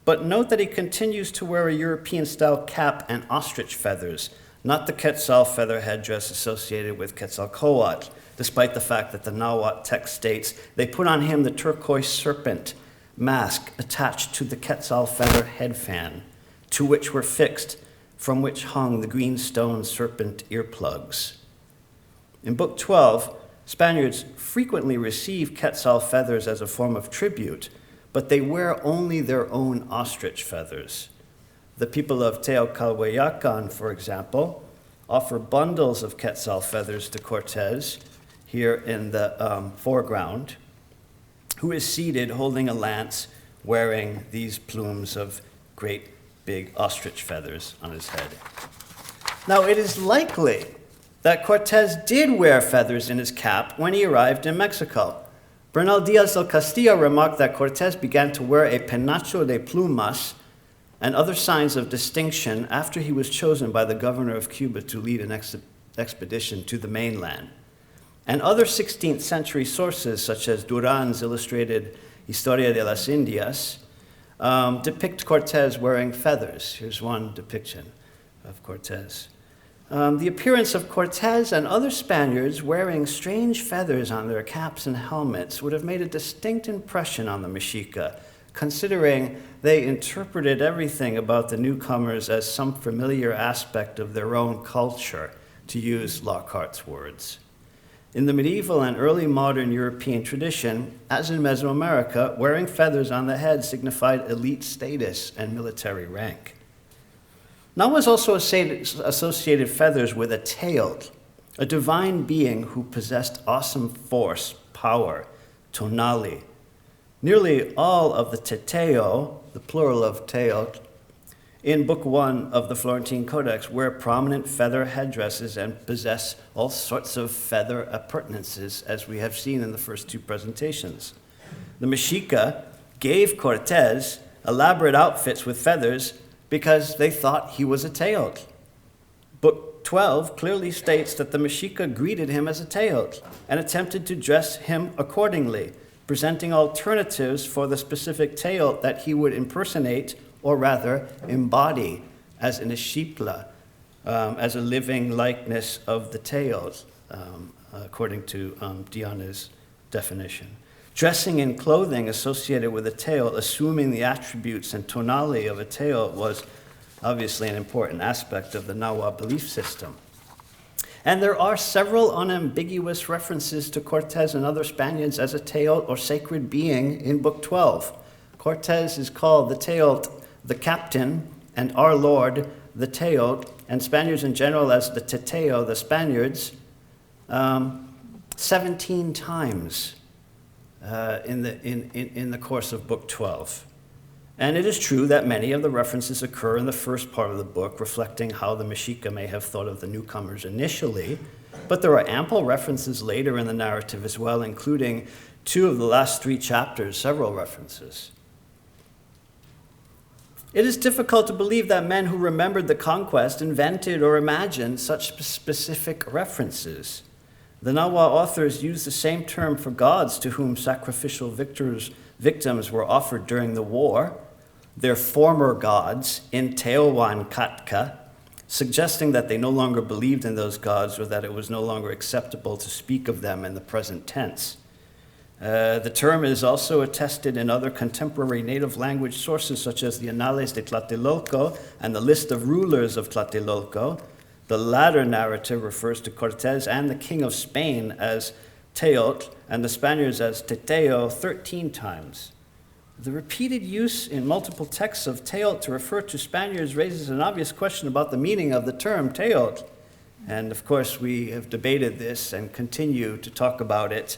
But note that he continues to wear a European-style cap and ostrich feathers, not the Quetzal feather headdress associated with Quetzalcoatl, despite the fact that the Nahuatl text states they put on him the turquoise serpent mask attached to the Quetzal feather head fan, to which were fixed, from which hung the green stone serpent earplugs. In Book 12, Spaniards frequently receive Quetzal feathers as a form of tribute, but they wear only their own ostrich feathers. The people of Teocalhueyacan, for example, offer bundles of Quetzal feathers to Cortez, here in the foreground, who is seated holding a lance, wearing these plumes of great big ostrich feathers on his head. Now, it is likely that Cortez did wear feathers in his cap when he arrived in Mexico. Bernal Diaz del Castillo remarked that Cortez began to wear a penacho de plumas and other signs of distinction after he was chosen by the governor of Cuba to lead an expedition to the mainland. And other 16th century sources, such as Duran's illustrated Historia de las Indias, depict Cortez wearing feathers. Here's one depiction of Cortez. The appearance of Cortez and other Spaniards wearing strange feathers on their caps and helmets would have made a distinct impression on the Mexica, considering they interpreted everything about the newcomers as some familiar aspect of their own culture, to use Lockhart's words. In the medieval and early modern European tradition, as in Mesoamerica, wearing feathers on the head signified elite status and military rank. Nahuas also associated feathers with a Teotl, a divine being who possessed awesome force, power, tonali. Nearly all of the Teteo, the plural of Teotl, in Book I of the Florentine Codex wear prominent feather headdresses and possess all sorts of feather appurtenances, as we have seen in the first two presentations. The Mexica gave Cortez elaborate outfits with feathers because they thought he was a Teotl. Book 12 clearly states that the Mexica greeted him as a Teotl and attempted to dress him accordingly, presenting alternatives for the specific Teotl that he would impersonate, or rather embody, as an Ixipla, as a living likeness of the Teotl, according to Diana's definition. Dressing in clothing associated with a Teotl, assuming the attributes and tonality of a Teotl, was obviously an important aspect of the Nahua belief system. And there are several unambiguous references to Cortez and other Spaniards as a Teotl or sacred being in Book 12. Cortez is called the Teotl, the captain, and our Lord, the Teotl, and Spaniards in general as the Teteo, the Spaniards, 17 times in the course of Book 12. And it is true that many of the references occur in the first part of the book, reflecting how the Mexica may have thought of the newcomers initially, but there are ample references later in the narrative as well, including two of the last 3 chapters, several references. It is difficult to believe that men who remembered the conquest invented or imagined such specific references. The Nahua authors use the same term for gods to whom sacrificial victims were offered during the war, their former gods, in Teohuancatka, suggesting that they no longer believed in those gods or that it was no longer acceptable to speak of them in the present tense. The term is also attested in other contemporary native language sources such as the Anales de Tlatelolco and the list of rulers of Tlatelolco. The latter narrative refers to Cortez and the King of Spain as Teotl and the Spaniards as Teteo 13 times. The repeated use in multiple texts of Teotl to refer to Spaniards raises an obvious question about the meaning of the term Teotl. And of course, we have debated this and continue to talk about it.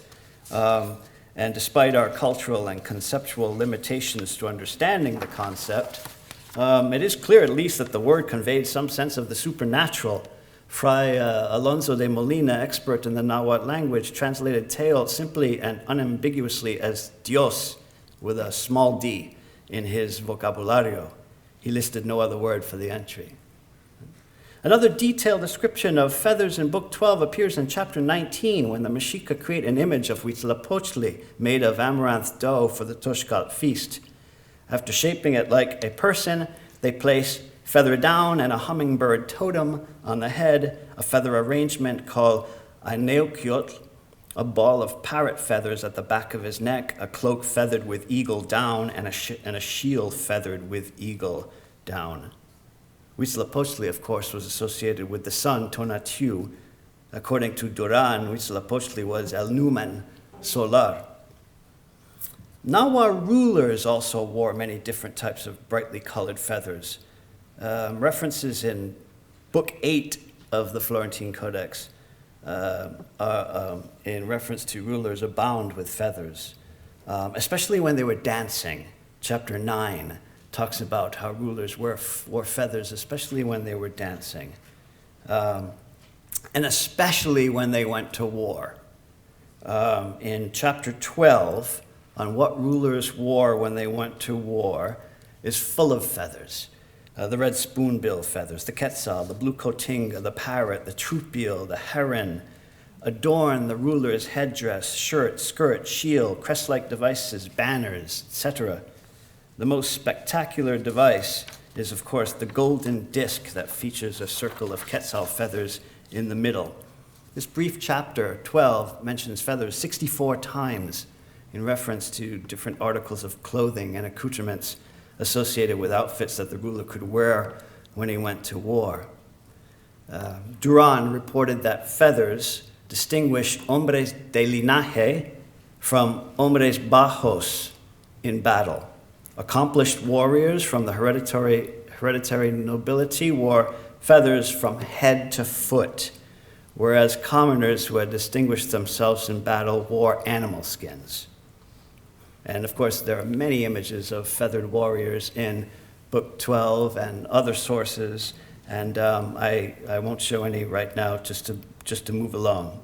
And despite our cultural and conceptual limitations to understanding the concept, it is clear at least that the word conveyed some sense of the supernatural. Fray Alonso de Molina, expert in the Nahuatl language, translated Teotl simply and unambiguously as Dios with a small d in his vocabulario. He listed no other word for the entry. Another detailed description of feathers in Book 12 appears in chapter 19 when the Mexica create an image of Huitzilopochtli made of amaranth dough for the Toxcal feast. After shaping it like a person, they place feather down and a hummingbird totem on the head, a feather arrangement called a neokyot, a ball of parrot feathers at the back of his neck, a cloak feathered with eagle down, and a shield feathered with eagle down. Huitzilopochtli, of course, was associated with the sun, Tonatiuh. According to Duran, Huitzilopochtli was El Numen Solar. Nahua rulers also wore many different types of brightly colored feathers. References in Book VIII of the Florentine Codex in reference to rulers abound with feathers, especially when they were dancing. Chapter 9 talks about how rulers wore feathers, especially when they were dancing, and especially when they went to war. In chapter 12, on what rulers wore when they went to war, is full of feathers. The red spoonbill feathers, the quetzal, the blue cotinga, the parrot, the troupial, the heron, adorn the ruler's headdress, shirt, skirt, shield, crest-like devices, banners, etc. The most spectacular device is, of course, the golden disc that features a circle of quetzal feathers in the middle. This brief chapter 12 mentions feathers 64 times in reference to different articles of clothing and accoutrements associated with outfits that the ruler could wear when he went to war. Duran reported that feathers distinguish hombres de linaje from hombres bajos in battle. Accomplished warriors from the hereditary nobility wore feathers from head to foot, whereas commoners who had distinguished themselves in battle wore animal skins. And of course, there are many images of feathered warriors in Book 12 and other sources, and I won't show any right now just to move along.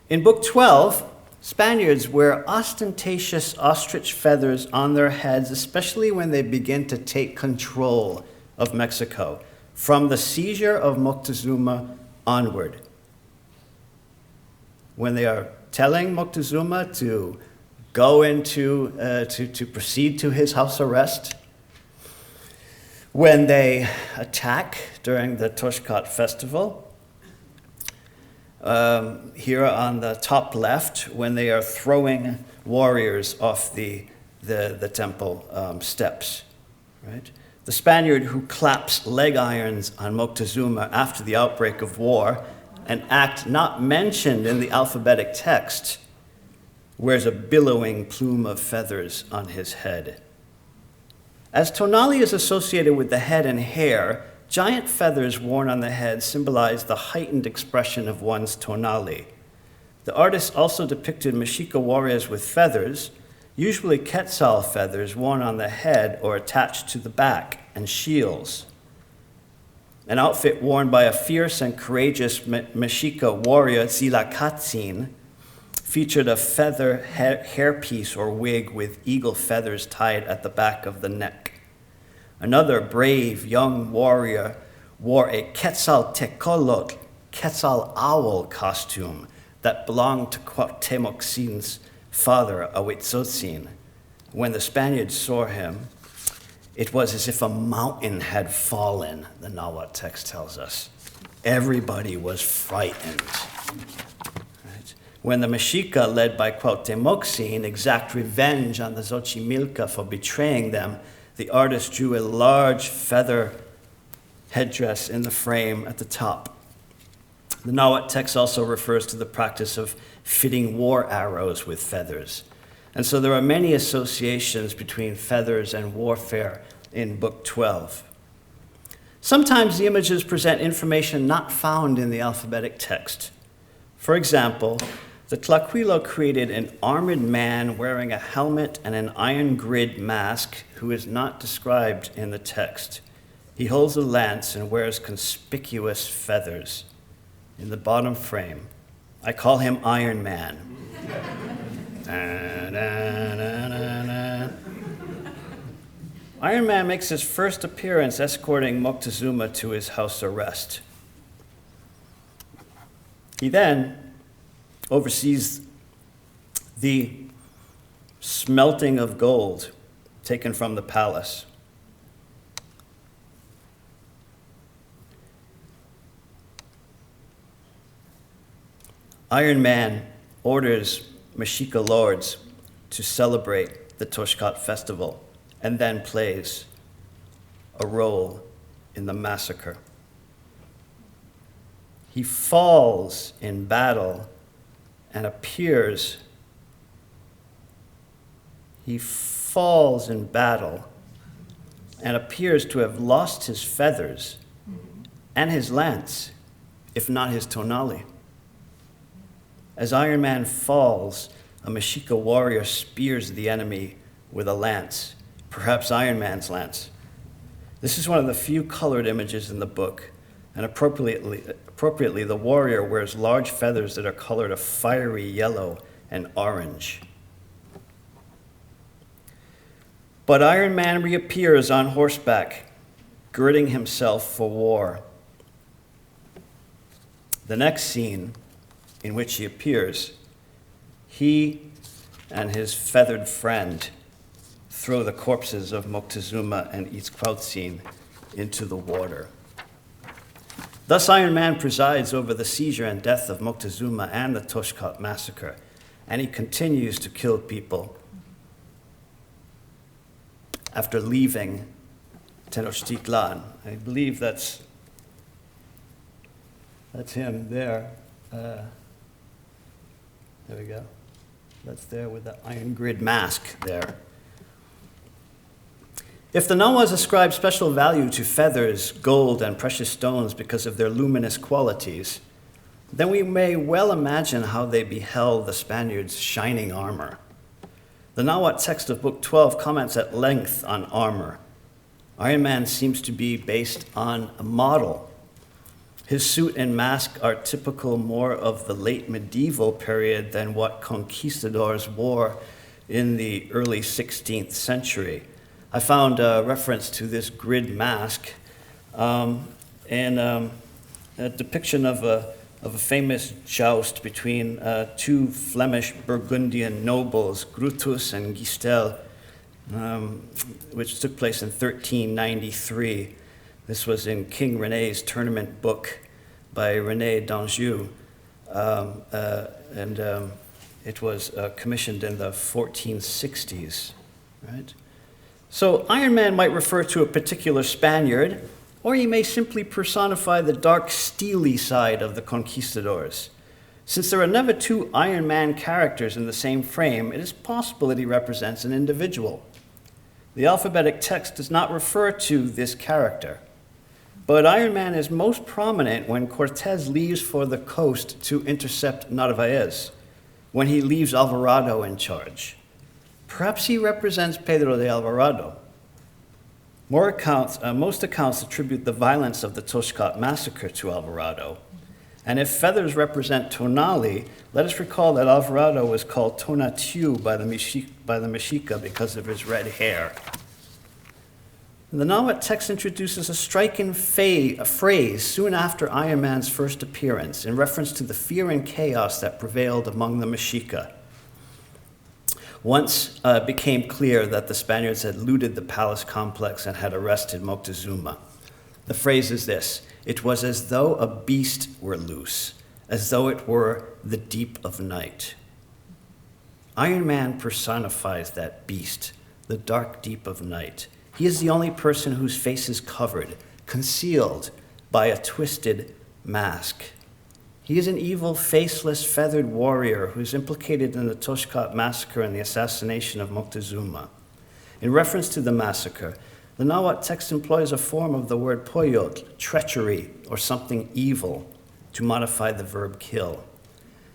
In Book 12, Spaniards wear ostentatious ostrich feathers on their heads, especially when they begin to take control of Mexico, from the seizure of Moctezuma onward. When they are telling Moctezuma to go into, to proceed to his house arrest, when they attack during the Toshkat festival, here on the top left, when they are throwing warriors off the temple steps, right? The Spaniard who claps leg irons on Moctezuma after the outbreak of war, an act not mentioned in the alphabetic text, wears a billowing plume of feathers on his head. As tonali is associated with the head and hair, giant feathers worn on the head symbolize the heightened expression of one's tonali. The artist also depicted Mexica warriors with feathers, usually quetzal feathers worn on the head or attached to the back, and shields. An outfit worn by a fierce and courageous Mexica warrior, Tzilacatzin, featured a feather hairpiece or wig with eagle feathers tied at the back of the neck. Another brave young warrior wore a Quetzaltecolotl, Quetzal owl costume that belonged to Cuauhtemoc's father, Ahuitzotsin. When the Spaniards saw him, it was as if a mountain had fallen, the Nahua text tells us. Everybody was frightened. When the Mexica, led by Cuauhtemocin, exact revenge on the Xochimilca for betraying them, the artist drew a large feather headdress in the frame at the top. The Nahua text also refers to the practice of fitting war arrows with feathers. And so there are many associations between feathers and warfare in Book 12. Sometimes the images present information not found in the alphabetic text. For example, the Tlacuilo created an armored man wearing a helmet and an iron grid mask who is not described in the text. He holds a lance and wears conspicuous feathers. In the bottom frame, I call him Iron Man. Iron Man makes his first appearance escorting Moctezuma to his house arrest. He then oversees the smelting of gold taken from the palace. Iron Man orders Mexica lords to celebrate the Toshkat festival and then plays a role in the massacre. He falls in battle and appears. He falls in battle and appears to have lost his feathers and his lance, if not his tonali. As Iron Man falls, a Mexica warrior spears the enemy with a lance, perhaps Iron Man's lance. This is one of the few colored images in the book, and appropriately, the warrior wears large feathers that are colored a fiery yellow and orange. But Iron Man reappears on horseback, girding himself for war. The next scene in which he appears, he and his feathered friend throw the corpses of Moctezuma and Itzcuautzin into the water. Thus Iron Man presides over the seizure and death of Moctezuma and the Toshkat massacre, and he continues to kill people. After leaving Tenochtitlan, I believe that's him there. There we go. That's there with the iron grid mask there. If the Nahuas ascribe special value to feathers, gold, and precious stones because of their luminous qualities, then we may well imagine how they beheld the Spaniards' shining armor. The Nahuatl text of Book XII comments at length on armor. Iron Man seems to be based on a model. His suit and mask are typical more of the late medieval period than what conquistadors wore in the early 16th century. I found a reference to this grid mask and a depiction of a famous joust between two Flemish Burgundian nobles, Brutus and Gistel, which took place in 1393. This was in King René's tournament book by René d'Anjou, and it was commissioned in the 1460s, right? So Iron Man might refer to a particular Spaniard, or he may simply personify the dark, steely side of the conquistadors. Since there are never two Iron Man characters in the same frame, it is possible that he represents an individual. The alphabetic text does not refer to this character. But Iron Man is most prominent when Cortez leaves for the coast to intercept Narvaez, when he leaves Alvarado in charge. Perhaps he represents Pedro de Alvarado. Most accounts attribute the violence of the Toshkat massacre to Alvarado. And if feathers represent tonali, let us recall that Alvarado was called Tonatiuh by the Mexica because of his red hair. The Nahuatl text introduces a striking phrase soon after Iron Man's first appearance in reference to the fear and chaos that prevailed among the Mexica. Once it became clear that the Spaniards had looted the palace complex and had arrested Moctezuma. The phrase is this: "It was as though a beast were loose, as though it were the deep of night." Iron Man personifies that beast, the dark deep of night. He is the only person whose face is covered, concealed by a twisted mask. He is an evil, faceless, feathered warrior who is implicated in the Toshkat massacre and the assassination of Moctezuma. In reference to the massacre, the Nahuatl text employs a form of the word poyot, treachery, or something evil, to modify the verb kill.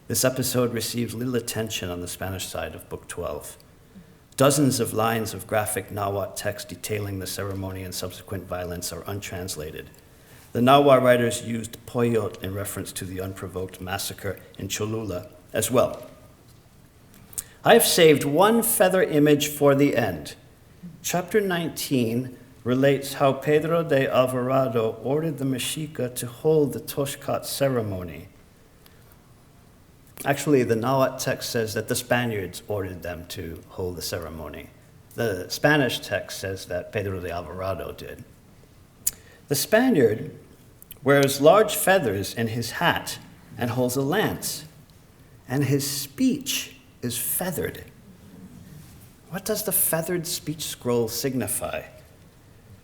This episode receives little attention on the Spanish side of Book XII. Dozens of lines of graphic Nahuatl text detailing the ceremony and subsequent violence are untranslated. The Nahua writers used poyot in reference to the unprovoked massacre in Cholula as well. I have saved one feather image for the end. Chapter 19 relates how Pedro de Alvarado ordered the Mexica to hold the Toshkat ceremony. Actually, the Nahuatl text says that the Spaniards ordered them to hold the ceremony. The Spanish text says that Pedro de Alvarado did. The Spaniard wears large feathers in his hat and holds a lance, and his speech is feathered. What does the feathered speech scroll signify?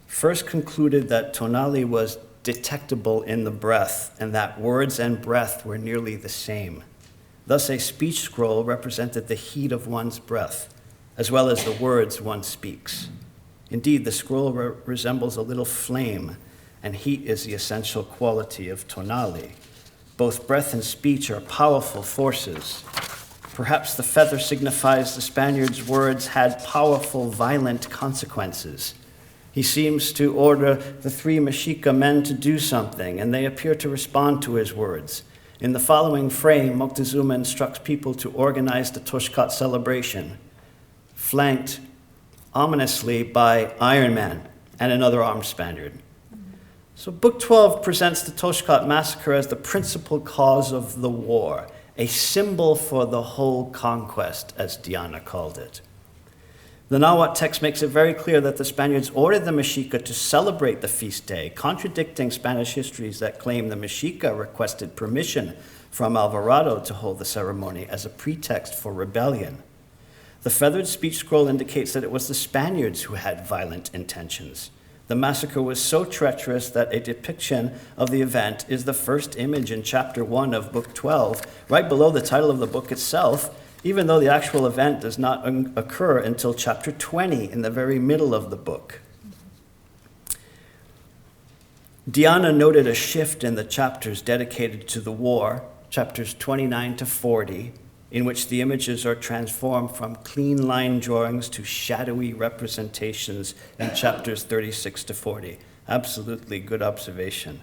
First concluded that tonali was detectable in the breath, and that words and breath were nearly the same. Thus, a speech scroll represented the heat of one's breath, as well as the words one speaks. Indeed, the scroll resembles a little flame, and heat is the essential quality of tonali. Both breath and speech are powerful forces. Perhaps the feather signifies the Spaniard's words had powerful, violent consequences. He seems to order the three Mexica men to do something, and they appear to respond to his words. In the following frame, Moctezuma instructs people to organize the Toshkat celebration, flanked ominously by Iron Man and another armed Spaniard. So Book 12 presents the Toshkat massacre as the principal cause of the war, a symbol for the whole conquest, as Diana called it. The Nahua text makes it very clear that the Spaniards ordered the Mexica to celebrate the feast day, contradicting Spanish histories that claim the Mexica requested permission from Alvarado to hold the ceremony as a pretext for rebellion. The feathered speech scroll indicates that it was the Spaniards who had violent intentions. The massacre was so treacherous that a depiction of the event is the first image in chapter 1 of Book 12, right below the title of the book itself, even though the actual event does not occur until chapter 20, in the very middle of the book. Diana noted a shift in the chapters dedicated to the war, chapters 29 to 40, in which the images are transformed from clean line drawings to shadowy representations in chapters 36 to 40. Absolutely good observation.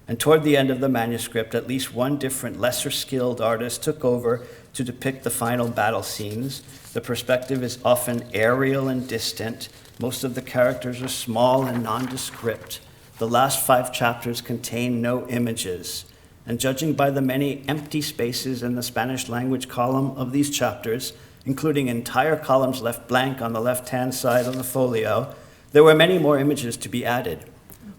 And toward the end of the manuscript, at least one different, lesser skilled artist took over to depict the final battle scenes. The perspective is often aerial and distant. Most of the characters are small and nondescript. The last 5 chapters contain no images. And judging by the many empty spaces in the Spanish language column of these chapters, including entire columns left blank on the left-hand side of the folio, there were many more images to be added.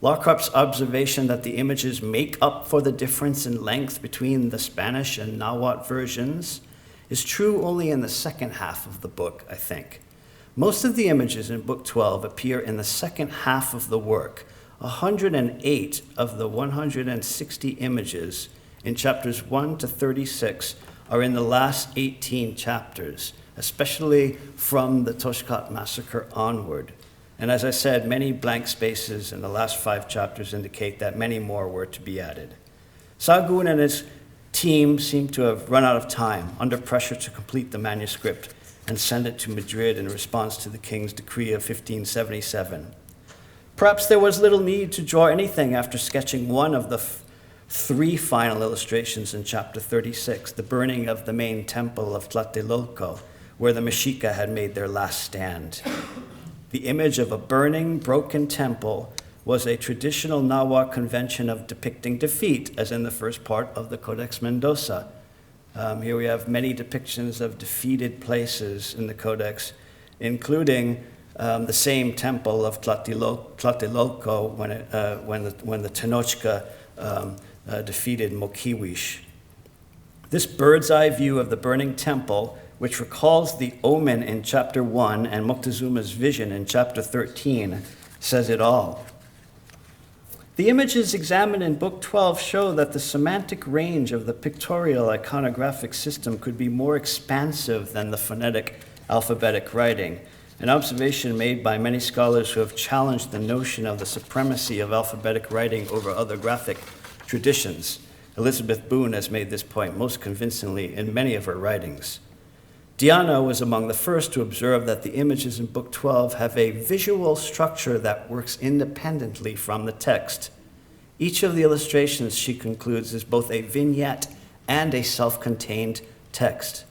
Lockhart observation that the images make up for the difference in length between the Spanish and Nahuatl versions is true only in the second half of the book, I think. Most of the images in Book 12 appear in the second half of the work. 108 of the 160 images in chapters 1 to 36 are in the last 18 chapters, especially from the Toshkat massacre onward. And as I said, many blank spaces in the last 5 chapters indicate that many more were to be added. Sahagún and his team seem to have run out of time, under pressure to complete the manuscript and send it to Madrid in response to the king's decree of 1577. Perhaps there was little need to draw anything after sketching one of the 3 final illustrations in chapter 36, the burning of the main temple of Tlatelolco, where the Mexica had made their last stand. The image of a burning, broken temple was a traditional Nahua convention of depicting defeat, as in the first part of the Codex Mendoza. Here we have many depictions of defeated places in the Codex, including the same temple of Tlatelolco when the Tenochca defeated Moquihuish. This bird's eye view of the burning temple, which recalls the omen in chapter 1 and Moctezuma's vision in chapter 13, says it all. The images examined in Book 12 show that the semantic range of the pictorial iconographic system could be more expansive than the phonetic alphabetic writing, an observation made by many scholars who have challenged the notion of the supremacy of alphabetic writing over other graphic traditions. Elizabeth Boone has made this point most convincingly in many of her writings. Diana was among the first to observe that the images in Book 12 have a visual structure that works independently from the text. Each of the illustrations, she concludes, is both a vignette and a self-contained text.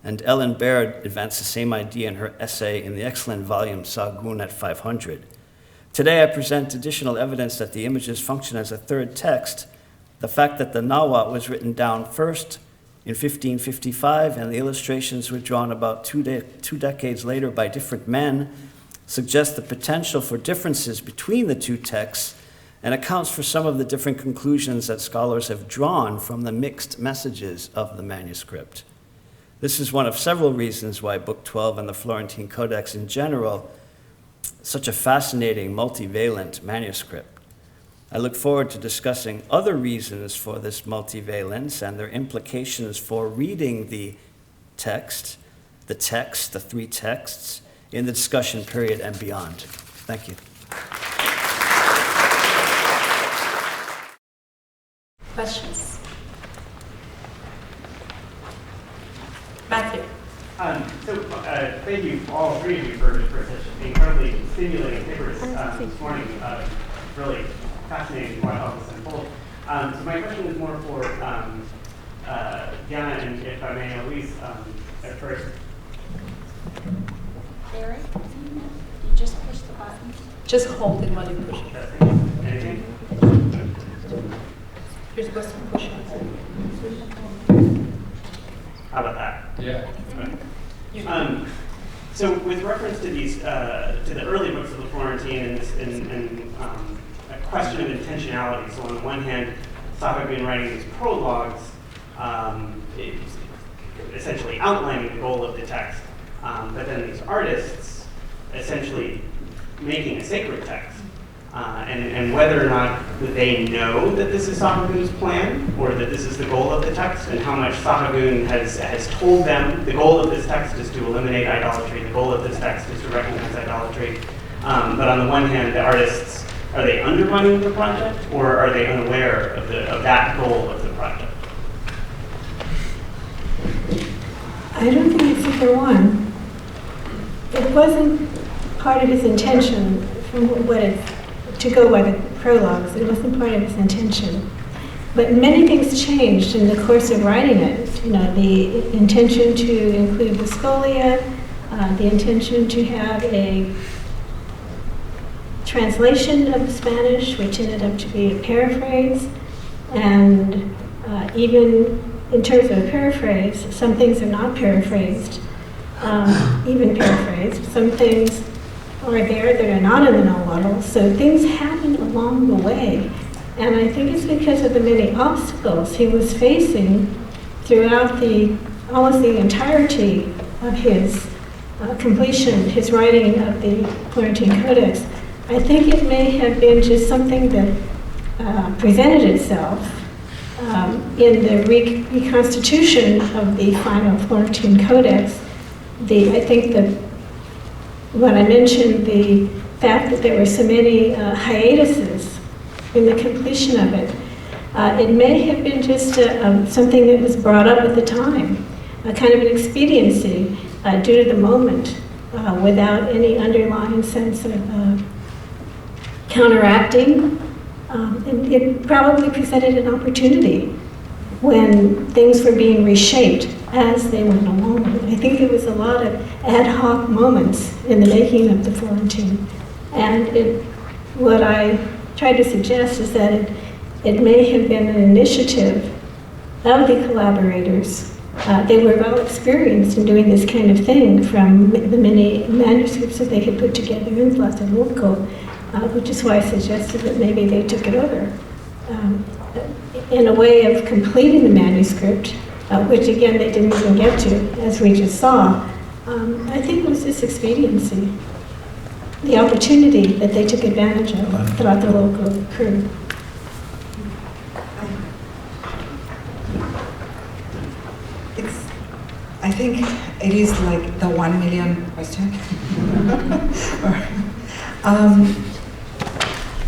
And Ellen Baird advanced the same idea in her essay in the excellent volume Sahagún at 500. Today I present additional evidence that the images function as a third text. The fact that the Nahua was written down first in 1555, and the illustrations were drawn about two decades later by different men, suggest the potential for differences between the two texts and accounts for some of the different conclusions that scholars have drawn from the mixed messages of the manuscript. This is one of several reasons why Book XII and the Florentine Codex in general is such a fascinating, multivalent manuscript. I look forward to discussing other reasons for this multivalence and their implications for reading the three texts, in the discussion period and beyond. Thank you. Questions? Matthew. Thank you, all three of you, for such incredibly stimulating papers this morning. Really fascinating to watch all this unfold. So my question is more for Diana, and if I may, Eloise, at first. Eric, you just push the button. Just hold it while you push it. Anything? You're supposed to push it. How about that? Yeah. So with reference to these, to the early books of the Florentine and a question of intentionality. So on the one hand, Sahagún writing these prologues, essentially outlining the goal of the text, but then these artists essentially making a sacred text. And whether or not they know that this is Sahagún's plan, or that this is the goal of the text, and how much Sahagún has told them the goal of this text is to eliminate idolatry, the goal of this text is to recognize idolatry. But on the one hand, the artists, are they undermining the project, or are they unaware of that goal of the project? I don't think it's either one. It wasn't part of his intention to go by the prologues. It wasn't part of his intention. But many things changed in the course of writing it. The intention to include the scholia, the intention to have a translation of the Spanish, which ended up to be a paraphrase, and even in terms of a paraphrase, some things are not paraphrased, even paraphrased. Some things are there that are not in the Nahua. So things happen along the way. And I think it's because of the many obstacles he was facing throughout almost the entirety of his completion, his writing of the Florentine Codex. I think it may have been just something that presented itself in the reconstitution of the final Florentine Codex. I think that when I mentioned the fact that there were so many hiatuses in the completion of it, it may have been just something that was brought up at the time, a kind of an expediency due to the moment, without any underlying sense of counteracting. And it probably presented an opportunity when things were being reshaped as they went along. I think there was a lot of ad hoc moments in the making of the Florentine. And what I tried to suggest is that it may have been an initiative of the collaborators. They were well experienced in doing this kind of thing from the many manuscripts that they had put together in Tlatuilo, which is why I suggested that maybe they took it over. In a way of completing the manuscript, which again they didn't even get to, as we just saw, I think it was this expediency, the opportunity that they took advantage of throughout the local crew. I think it is like the 1 million question.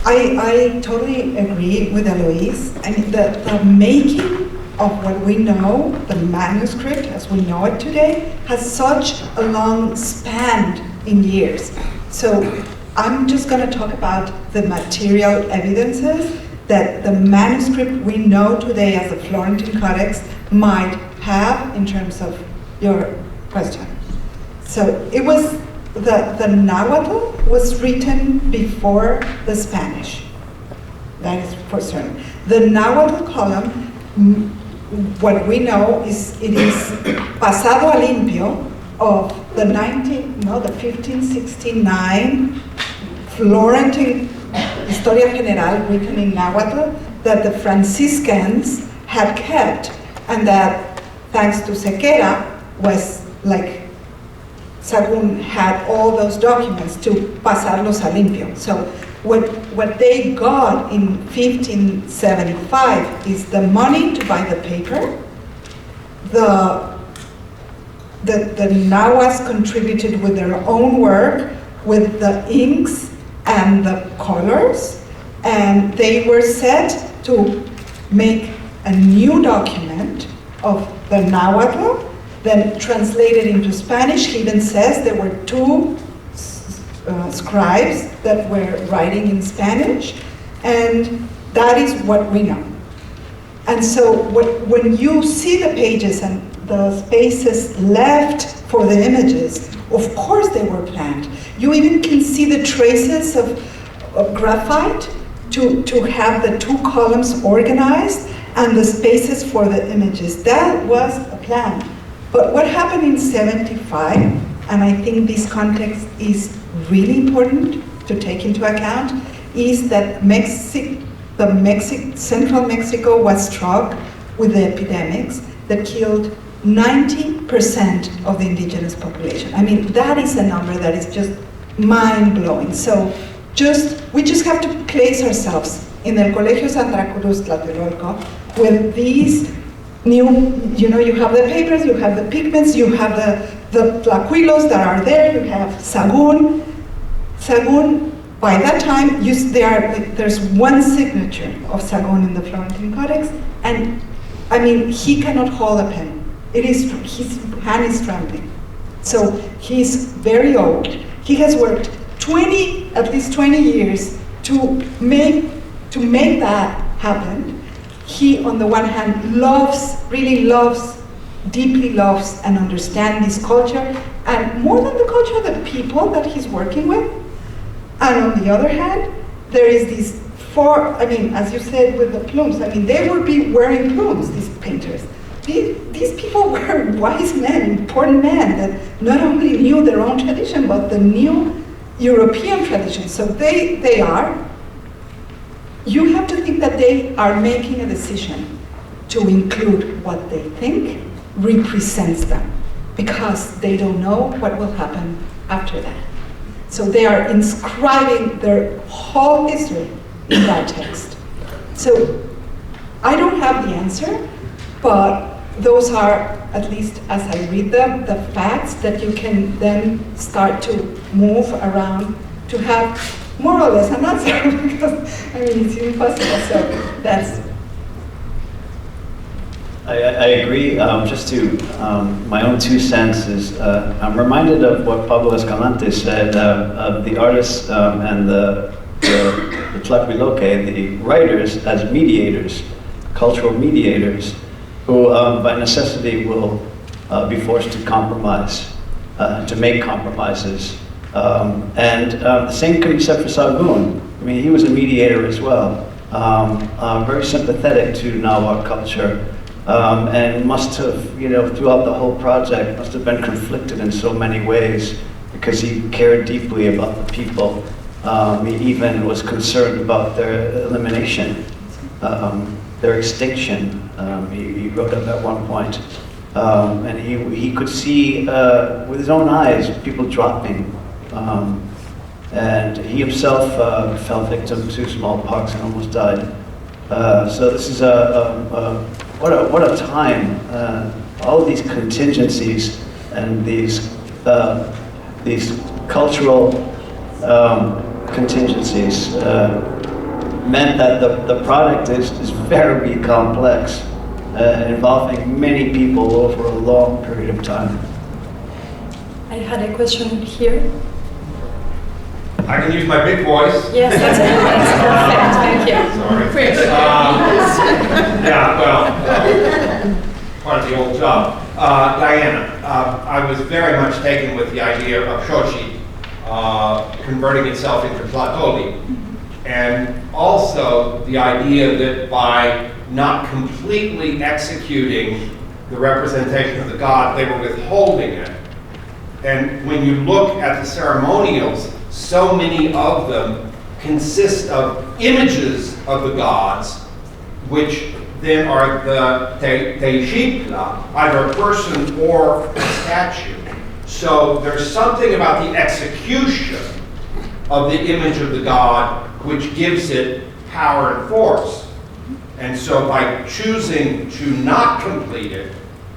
I totally agree with Eloise. I mean, the making of what we know, the manuscript as we know it today, has such a long span in years. So I'm just going to talk about the material evidences that the manuscript we know today as the Florentine Codex might have in terms of your question. So it was, the Nahuatl was written before the Spanish. That is for certain. The Nahuatl column what we know is it is pasado a limpio of the 1569 Florentine Historia General written in Nahuatl that the Franciscans had kept, and that, thanks to Sequera, was like Sahagún had all those documents to pasarlos a limpio. So what they got in 1575 is the money to buy the paper. The Nahuas contributed with their own work, with the inks and the colors, and they were set to make a new document of the Nahuatl, then translated into Spanish. He even says there were two scribes that were writing in Spanish, and that is what we know. And so when you see the pages and the spaces left for the images, of course they were planned. You even can see the traces of graphite to have the two columns organized and the spaces for the images. That was a plan. But what happened in 75, and I think this context is really important to take into account, is that central Mexico was struck with the epidemics that killed 90% of the indigenous population. I mean, that is a number that is just mind-blowing. So we just have to place ourselves in El Colegio Santa Cruz, Tlatelolco, with these new, you have the papers, you have the pigments, you have the Tlacuilos that are there, you have Sahagún. Sahagún, by that time, there's one signature of Sahagún in the Florentine Codex, and I mean, he cannot hold a pen. His hand is trembling. So he's very old. He has worked at least 20 years to make that happen. He, on the one hand, deeply loves and understands this culture, and more than the culture, the people that he's working with. And on the other hand, there is these as you said with the plumes, they would be wearing plumes, these painters. These people were wise men, important men, that not only knew their own tradition, but the new European tradition. So you have to think that they are making a decision to include what they think represents them, because they don't know what will happen after that. So they are inscribing their whole history in that text. So I don't have the answer, but those are, at least as I read them, the facts that you can then start to move around to have more or less an answer, because it's impossible. So that's. I agree. Just to my own 2 cents is I'm reminded of what Pablo Escalante said of the artists and the Tlacuilo, the writers as mediators, cultural mediators, who by necessity will be forced to compromise, to make compromises. And the same can be said for Sahagún. He was a mediator as well, very sympathetic to Nahua culture, and must have, throughout the whole project, must have been conflicted in so many ways, because he cared deeply about the people. He even was concerned about their elimination, their extinction. He wrote up at one point, and he could see with his own eyes people dropping, and he himself fell victim to smallpox and almost died. So this is what a time! All of these contingencies and these cultural contingencies meant that the product is very complex, involving many people over a long period of time. I had a question here. I can use my big voice. Yes, that's perfect. Thank you. Sorry. Yeah, well, part of the old job. Diana, I was very much taken with the idea of Xochitl converting itself into Tlacuilo, and also the idea that by not completely executing the representation of the god, they were withholding it. And when you look at the ceremonials, so many of them consist of images of the gods, which then are the teishipla, either a person or a statue. So there's something about the execution of the image of the god which gives it power and force. And so by choosing to not complete it,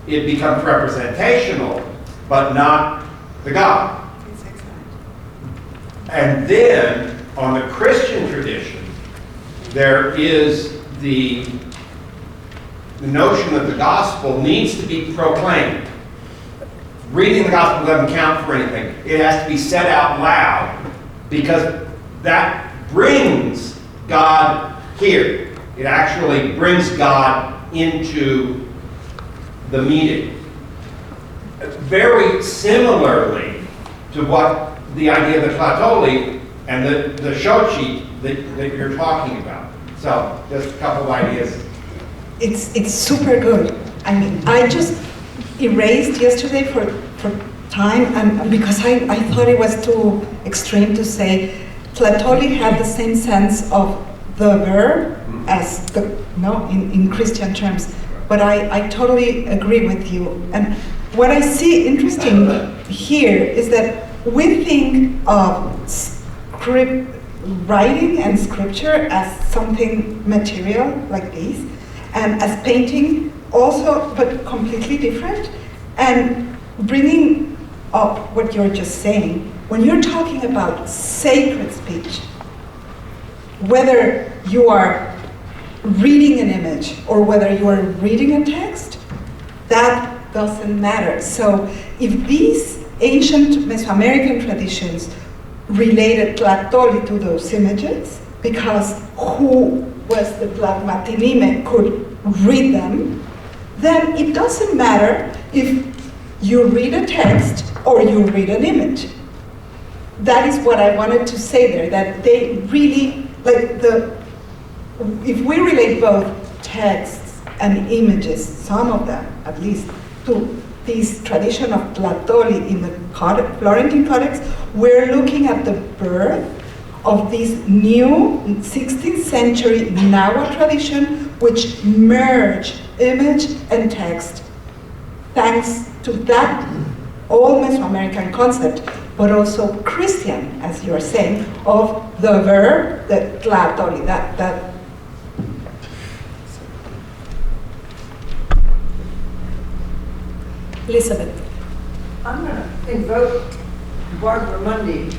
it becomes representational, but not the god. And then, on the Christian tradition, there is the notion that the gospel needs to be proclaimed. Reading the gospel doesn't count for anything. It has to be said out loud, because that brings God here. It actually brings God into the meeting. Very similarly to what the idea of the Tlacuilo and the shochi that you're talking about. So, just a couple of ideas. It's super good. I mean, I just erased yesterday for time, and because I thought it was too extreme to say Tlacuilo had the same sense of the verb as in Christian terms. But I totally agree with you. And what I see interesting here is that we think of writing and scripture as something material like this, and as painting also, but completely different. And bringing up what you're just saying, when you're talking about sacred speech, whether you are reading an image or whether you are reading a text, that doesn't matter. So if these ancient Mesoamerican traditions related Tlacuilo to those images, because who was the Tlacmatinime could read them, then it doesn't matter if you read a text or you read an image. That is what I wanted to say there, that they really, if we relate both texts and images, some of them at least, to this tradition of Tlacuilo in the Florentine Codex, we're looking at the birth of this new 16th century Nahua tradition which merged image and text, thanks to that old Mesoamerican concept, but also Christian, as you're saying, of the verb, the Tlacuilo, that Elizabeth. I'm going to invoke Barbara Mundy.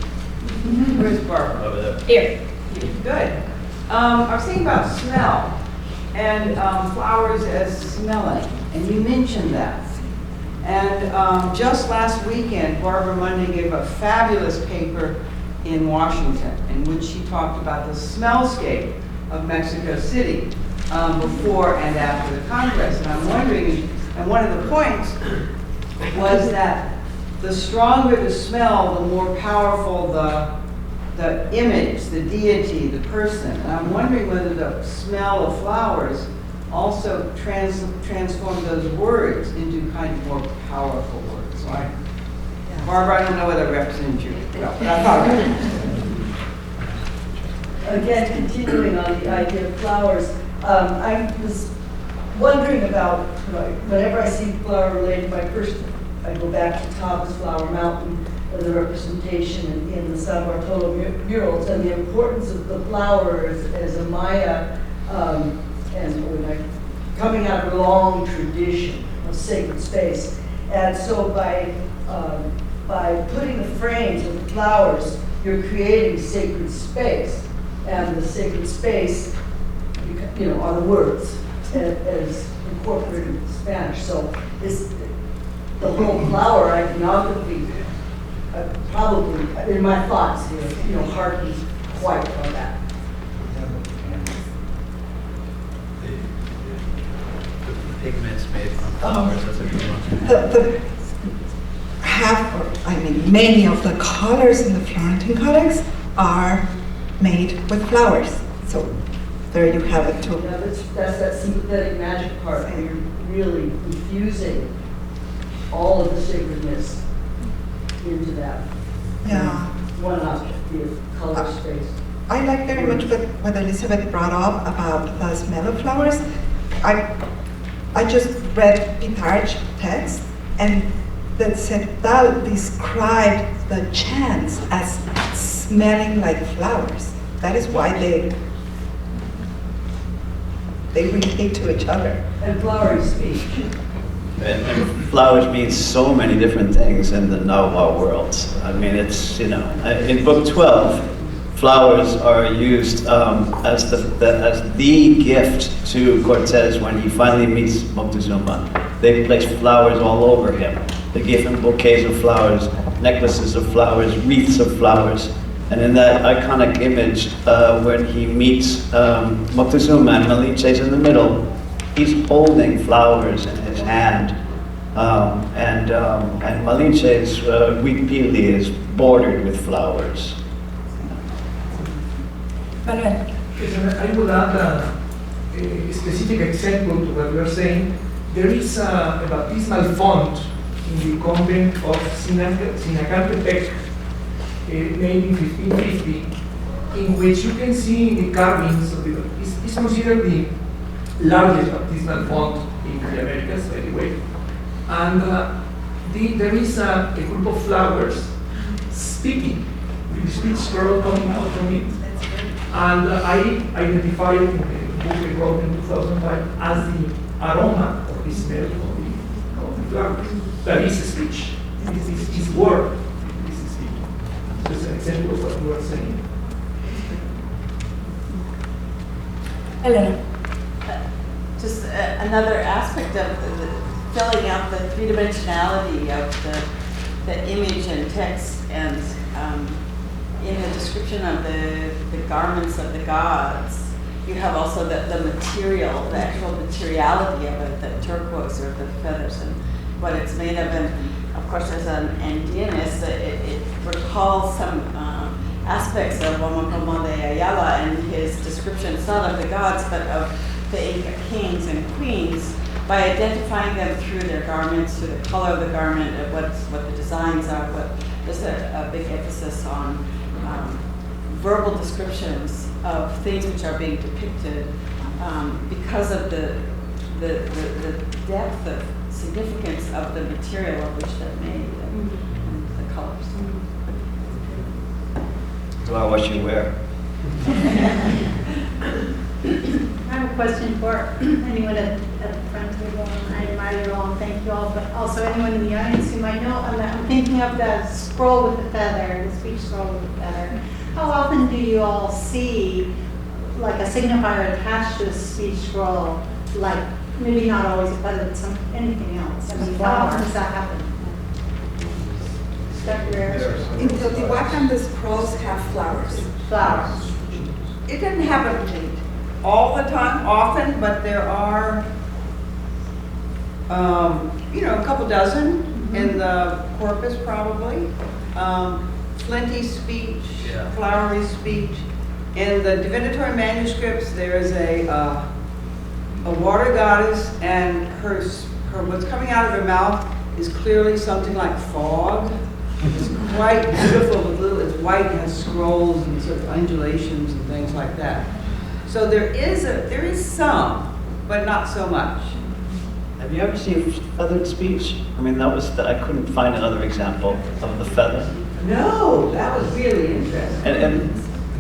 Where's Barbara? Over there. Here. Good. I was thinking about smell and flowers as smelling, and you mentioned that. And just last weekend, Barbara Mundy gave a fabulous paper in Washington in which she talked about the smellscape of Mexico City before and after the conquest. And I'm wondering, and one of the points was that the stronger the smell, the more powerful the image, the deity, the person. And I'm wondering whether the smell of flowers also transform those words into kind of more powerful words. So Barbara, I don't know whether it represents you, but I thought about it. Again, continuing on the idea of flowers, I was wondering about, whenever I see flower related, I go back to Taba's Flower Mountain, the representation in the San Bartolo murals, and the importance of the flower as a Maya, and coming out of a long tradition of sacred space. And so by putting the frames with the flowers, you're creating sacred space, and the sacred space, are the words as incorporated in Spanish. So the whole flower iconography probably, in my thoughts here, harkens quite on that. The pigments made from flowers, that's what you want. Many of the colors in the Florentine Codex are made with flowers. So there you have it too. Yeah, that's that sympathetic magic part where you're really infusing all of the sacredness into that one object, the color space. I like very much what Elizabeth brought up about the smell of flowers. I just read Pitarch's text, and that said that described the chants as smelling like flowers. That is why they relate to each other. And flowery speech. And flowers mean so many different things in the Nahua world. I mean, it's, you know, in Book 12, flowers are used as the gift to Cortez when he finally meets Moctezuma. They place flowers all over him. They give him bouquets of flowers, necklaces of flowers, wreaths of flowers. And in that iconic image, when he meets Moctezuma and Malinche's in the middle, he's holding flowers in his hand. And Malinche's huipili is bordered with flowers. Manuel. Yes, and I would add a specific example to what you are saying. There is a baptismal font in the convent of Sinacantepec, made in 1550, in which you can see the carvings of it's considered the largest baptismal font in the Americas, by the way. And there is a group of flowers speaking, with the speech scroll coming out from it. And I identified it in the book I wrote in 2005 as the aroma of the smell of the flowers. That is speech. It's word. This is speech. Just an example of what you are saying. Elena. Just another aspect of filling out the three-dimensionality of the image and text, and in the description of the garments of the gods, you have also the material, the actual materiality of it, the turquoise or the feathers and what it's made of. And of course, as an Andeanist, it recalls some aspects of Huamacomo de Ayala and his descriptions, not of the gods, but of the Inca kings and queens, by identifying them through their garments, through the color of the garment, of what the designs are. There's a big emphasis on verbal descriptions of things which are being depicted because of the depth of significance of the material of which they're made and the colors. Well, what you wear. I have a question for anyone at the front table. I admire you all and thank you all, but also anyone in the audience who might know. I'm thinking of the scroll with the feather, the speech scroll with the feather. How often do you all see like a signifier attached to a speech scroll, like maybe not always a feather, but anything else? I mean, how often does that happen? In Teotihuacan, the scrolls have flowers. Flowers. It doesn't happen all the time, often, but there are, a couple dozen in the corpus probably. Flinty speech, flowery speech. In the divinatory manuscripts, there is a water goddess, and her what's coming out of her mouth is clearly something like fog. It's quite beautiful, it's white and has scrolls and sort of undulations and things like that. So there is some, but not so much. Have you ever seen feathered speech? I mean, I couldn't find another example of the feather. No, that was really interesting. And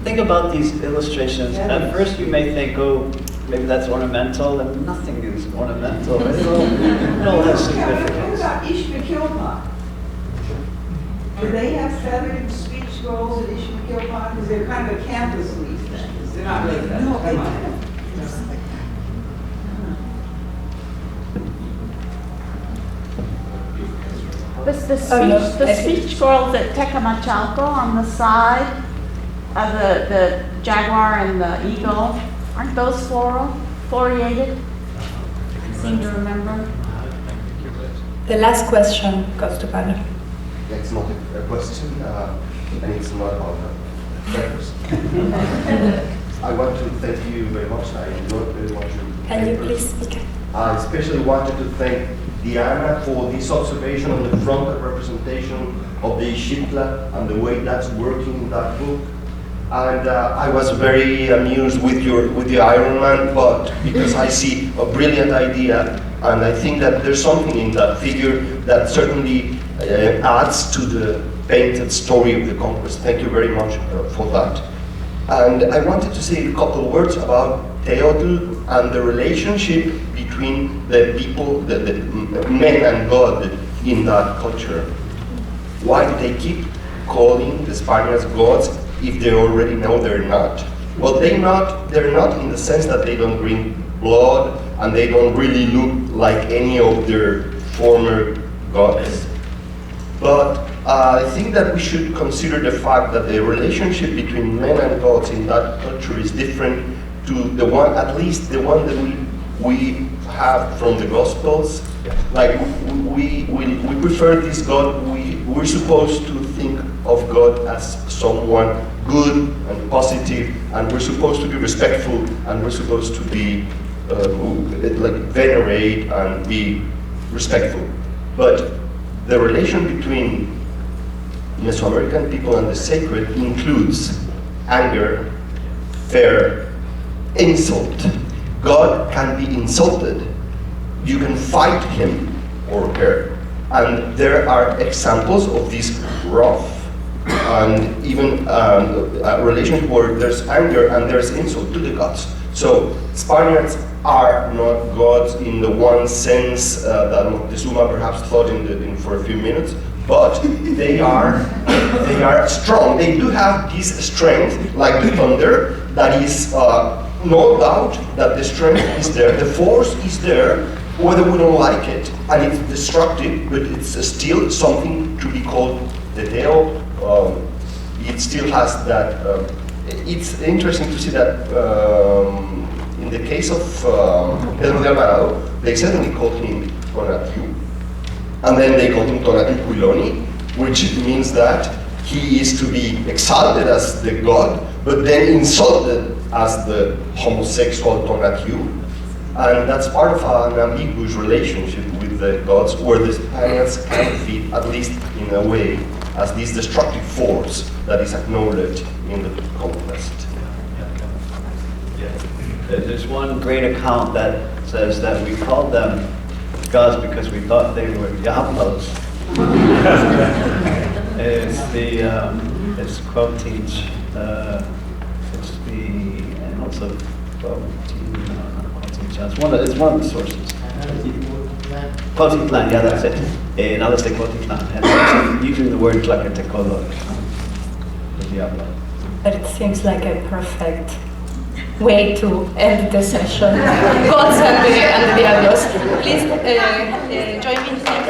think about these illustrations. At first you may think, oh, maybe that's ornamental, and nothing is ornamental. It all has significance. What about Ishmael? Do they have feathered speech scrolls at Ishmael? Because they're kind of a campus leaf things. They're not really feathered. No, Come on. The speech scrolls at Tecamachalco on the side of the jaguar and the eagle, aren't those floriated? I seem to remember. The last question goes to Pablo. It's not a question. I need some more about the feathers. I want to thank you very much. I enjoyed very much your Can you papers. please speak? I especially wanted to thank Diana for this observation on the frontal representation of the Shitla and the way that's working in that book. And I was very amused with the Iron Man, but because I see a brilliant idea, and I think that there's something in that figure that certainly adds to the painted story of the conquest. Thank you very much for that. And I wanted to say a couple of words about Teotl and the relationship between the people, the men and God in that culture. Why do they keep calling the Spaniards gods if they already know they're not? Well, they're not in the sense that they don't drink blood and they don't really look like any of their former gods. But I think that we should consider the fact that the relationship between men and gods in that culture is different to the one, at least the one that we have from the Gospels. Like we prefer this God. We're supposed to think of God as someone good and positive, and we're supposed to be respectful, and we're supposed to be like venerate and be respectful. But the relation between Mesoamerican people and the sacred includes anger, fear, insult. God can be insulted. You can fight him or her. And there are examples of this rough and even relations where there's anger and there's insult to the gods. So Spaniards are not gods in the one sense that Moctezuma perhaps thought for a few minutes, but they are strong. They do have this strength, like the thunder, that is no doubt that the strength is there, the force is there, whether we don't like it, and it's destructive, but it's still something to be called the Deo. It still has that. It's interesting to see that in the case of Pedro de Alvarado, they suddenly called him Tonatiuh, and then they called him Tonatiuh, which means that he is to be exalted as the god, but then insulted as the homosexual Tonatiuh. And that's part of an ambiguous relationship with the gods, where the Spaniards can fit, at least in a way, as this destructive force that is acknowledged in the conquest. There's one great account that says that we called them gods because we thought they were diablos. It's quoting, it's also quoting, it's one of the sources. Cuautitlán, yeah, that's it. Now let's say Cuautitlán. And using the word Tlacuilo, the diablo. But it seems like a perfect way to end the session. Gods and the diablos. Please join me in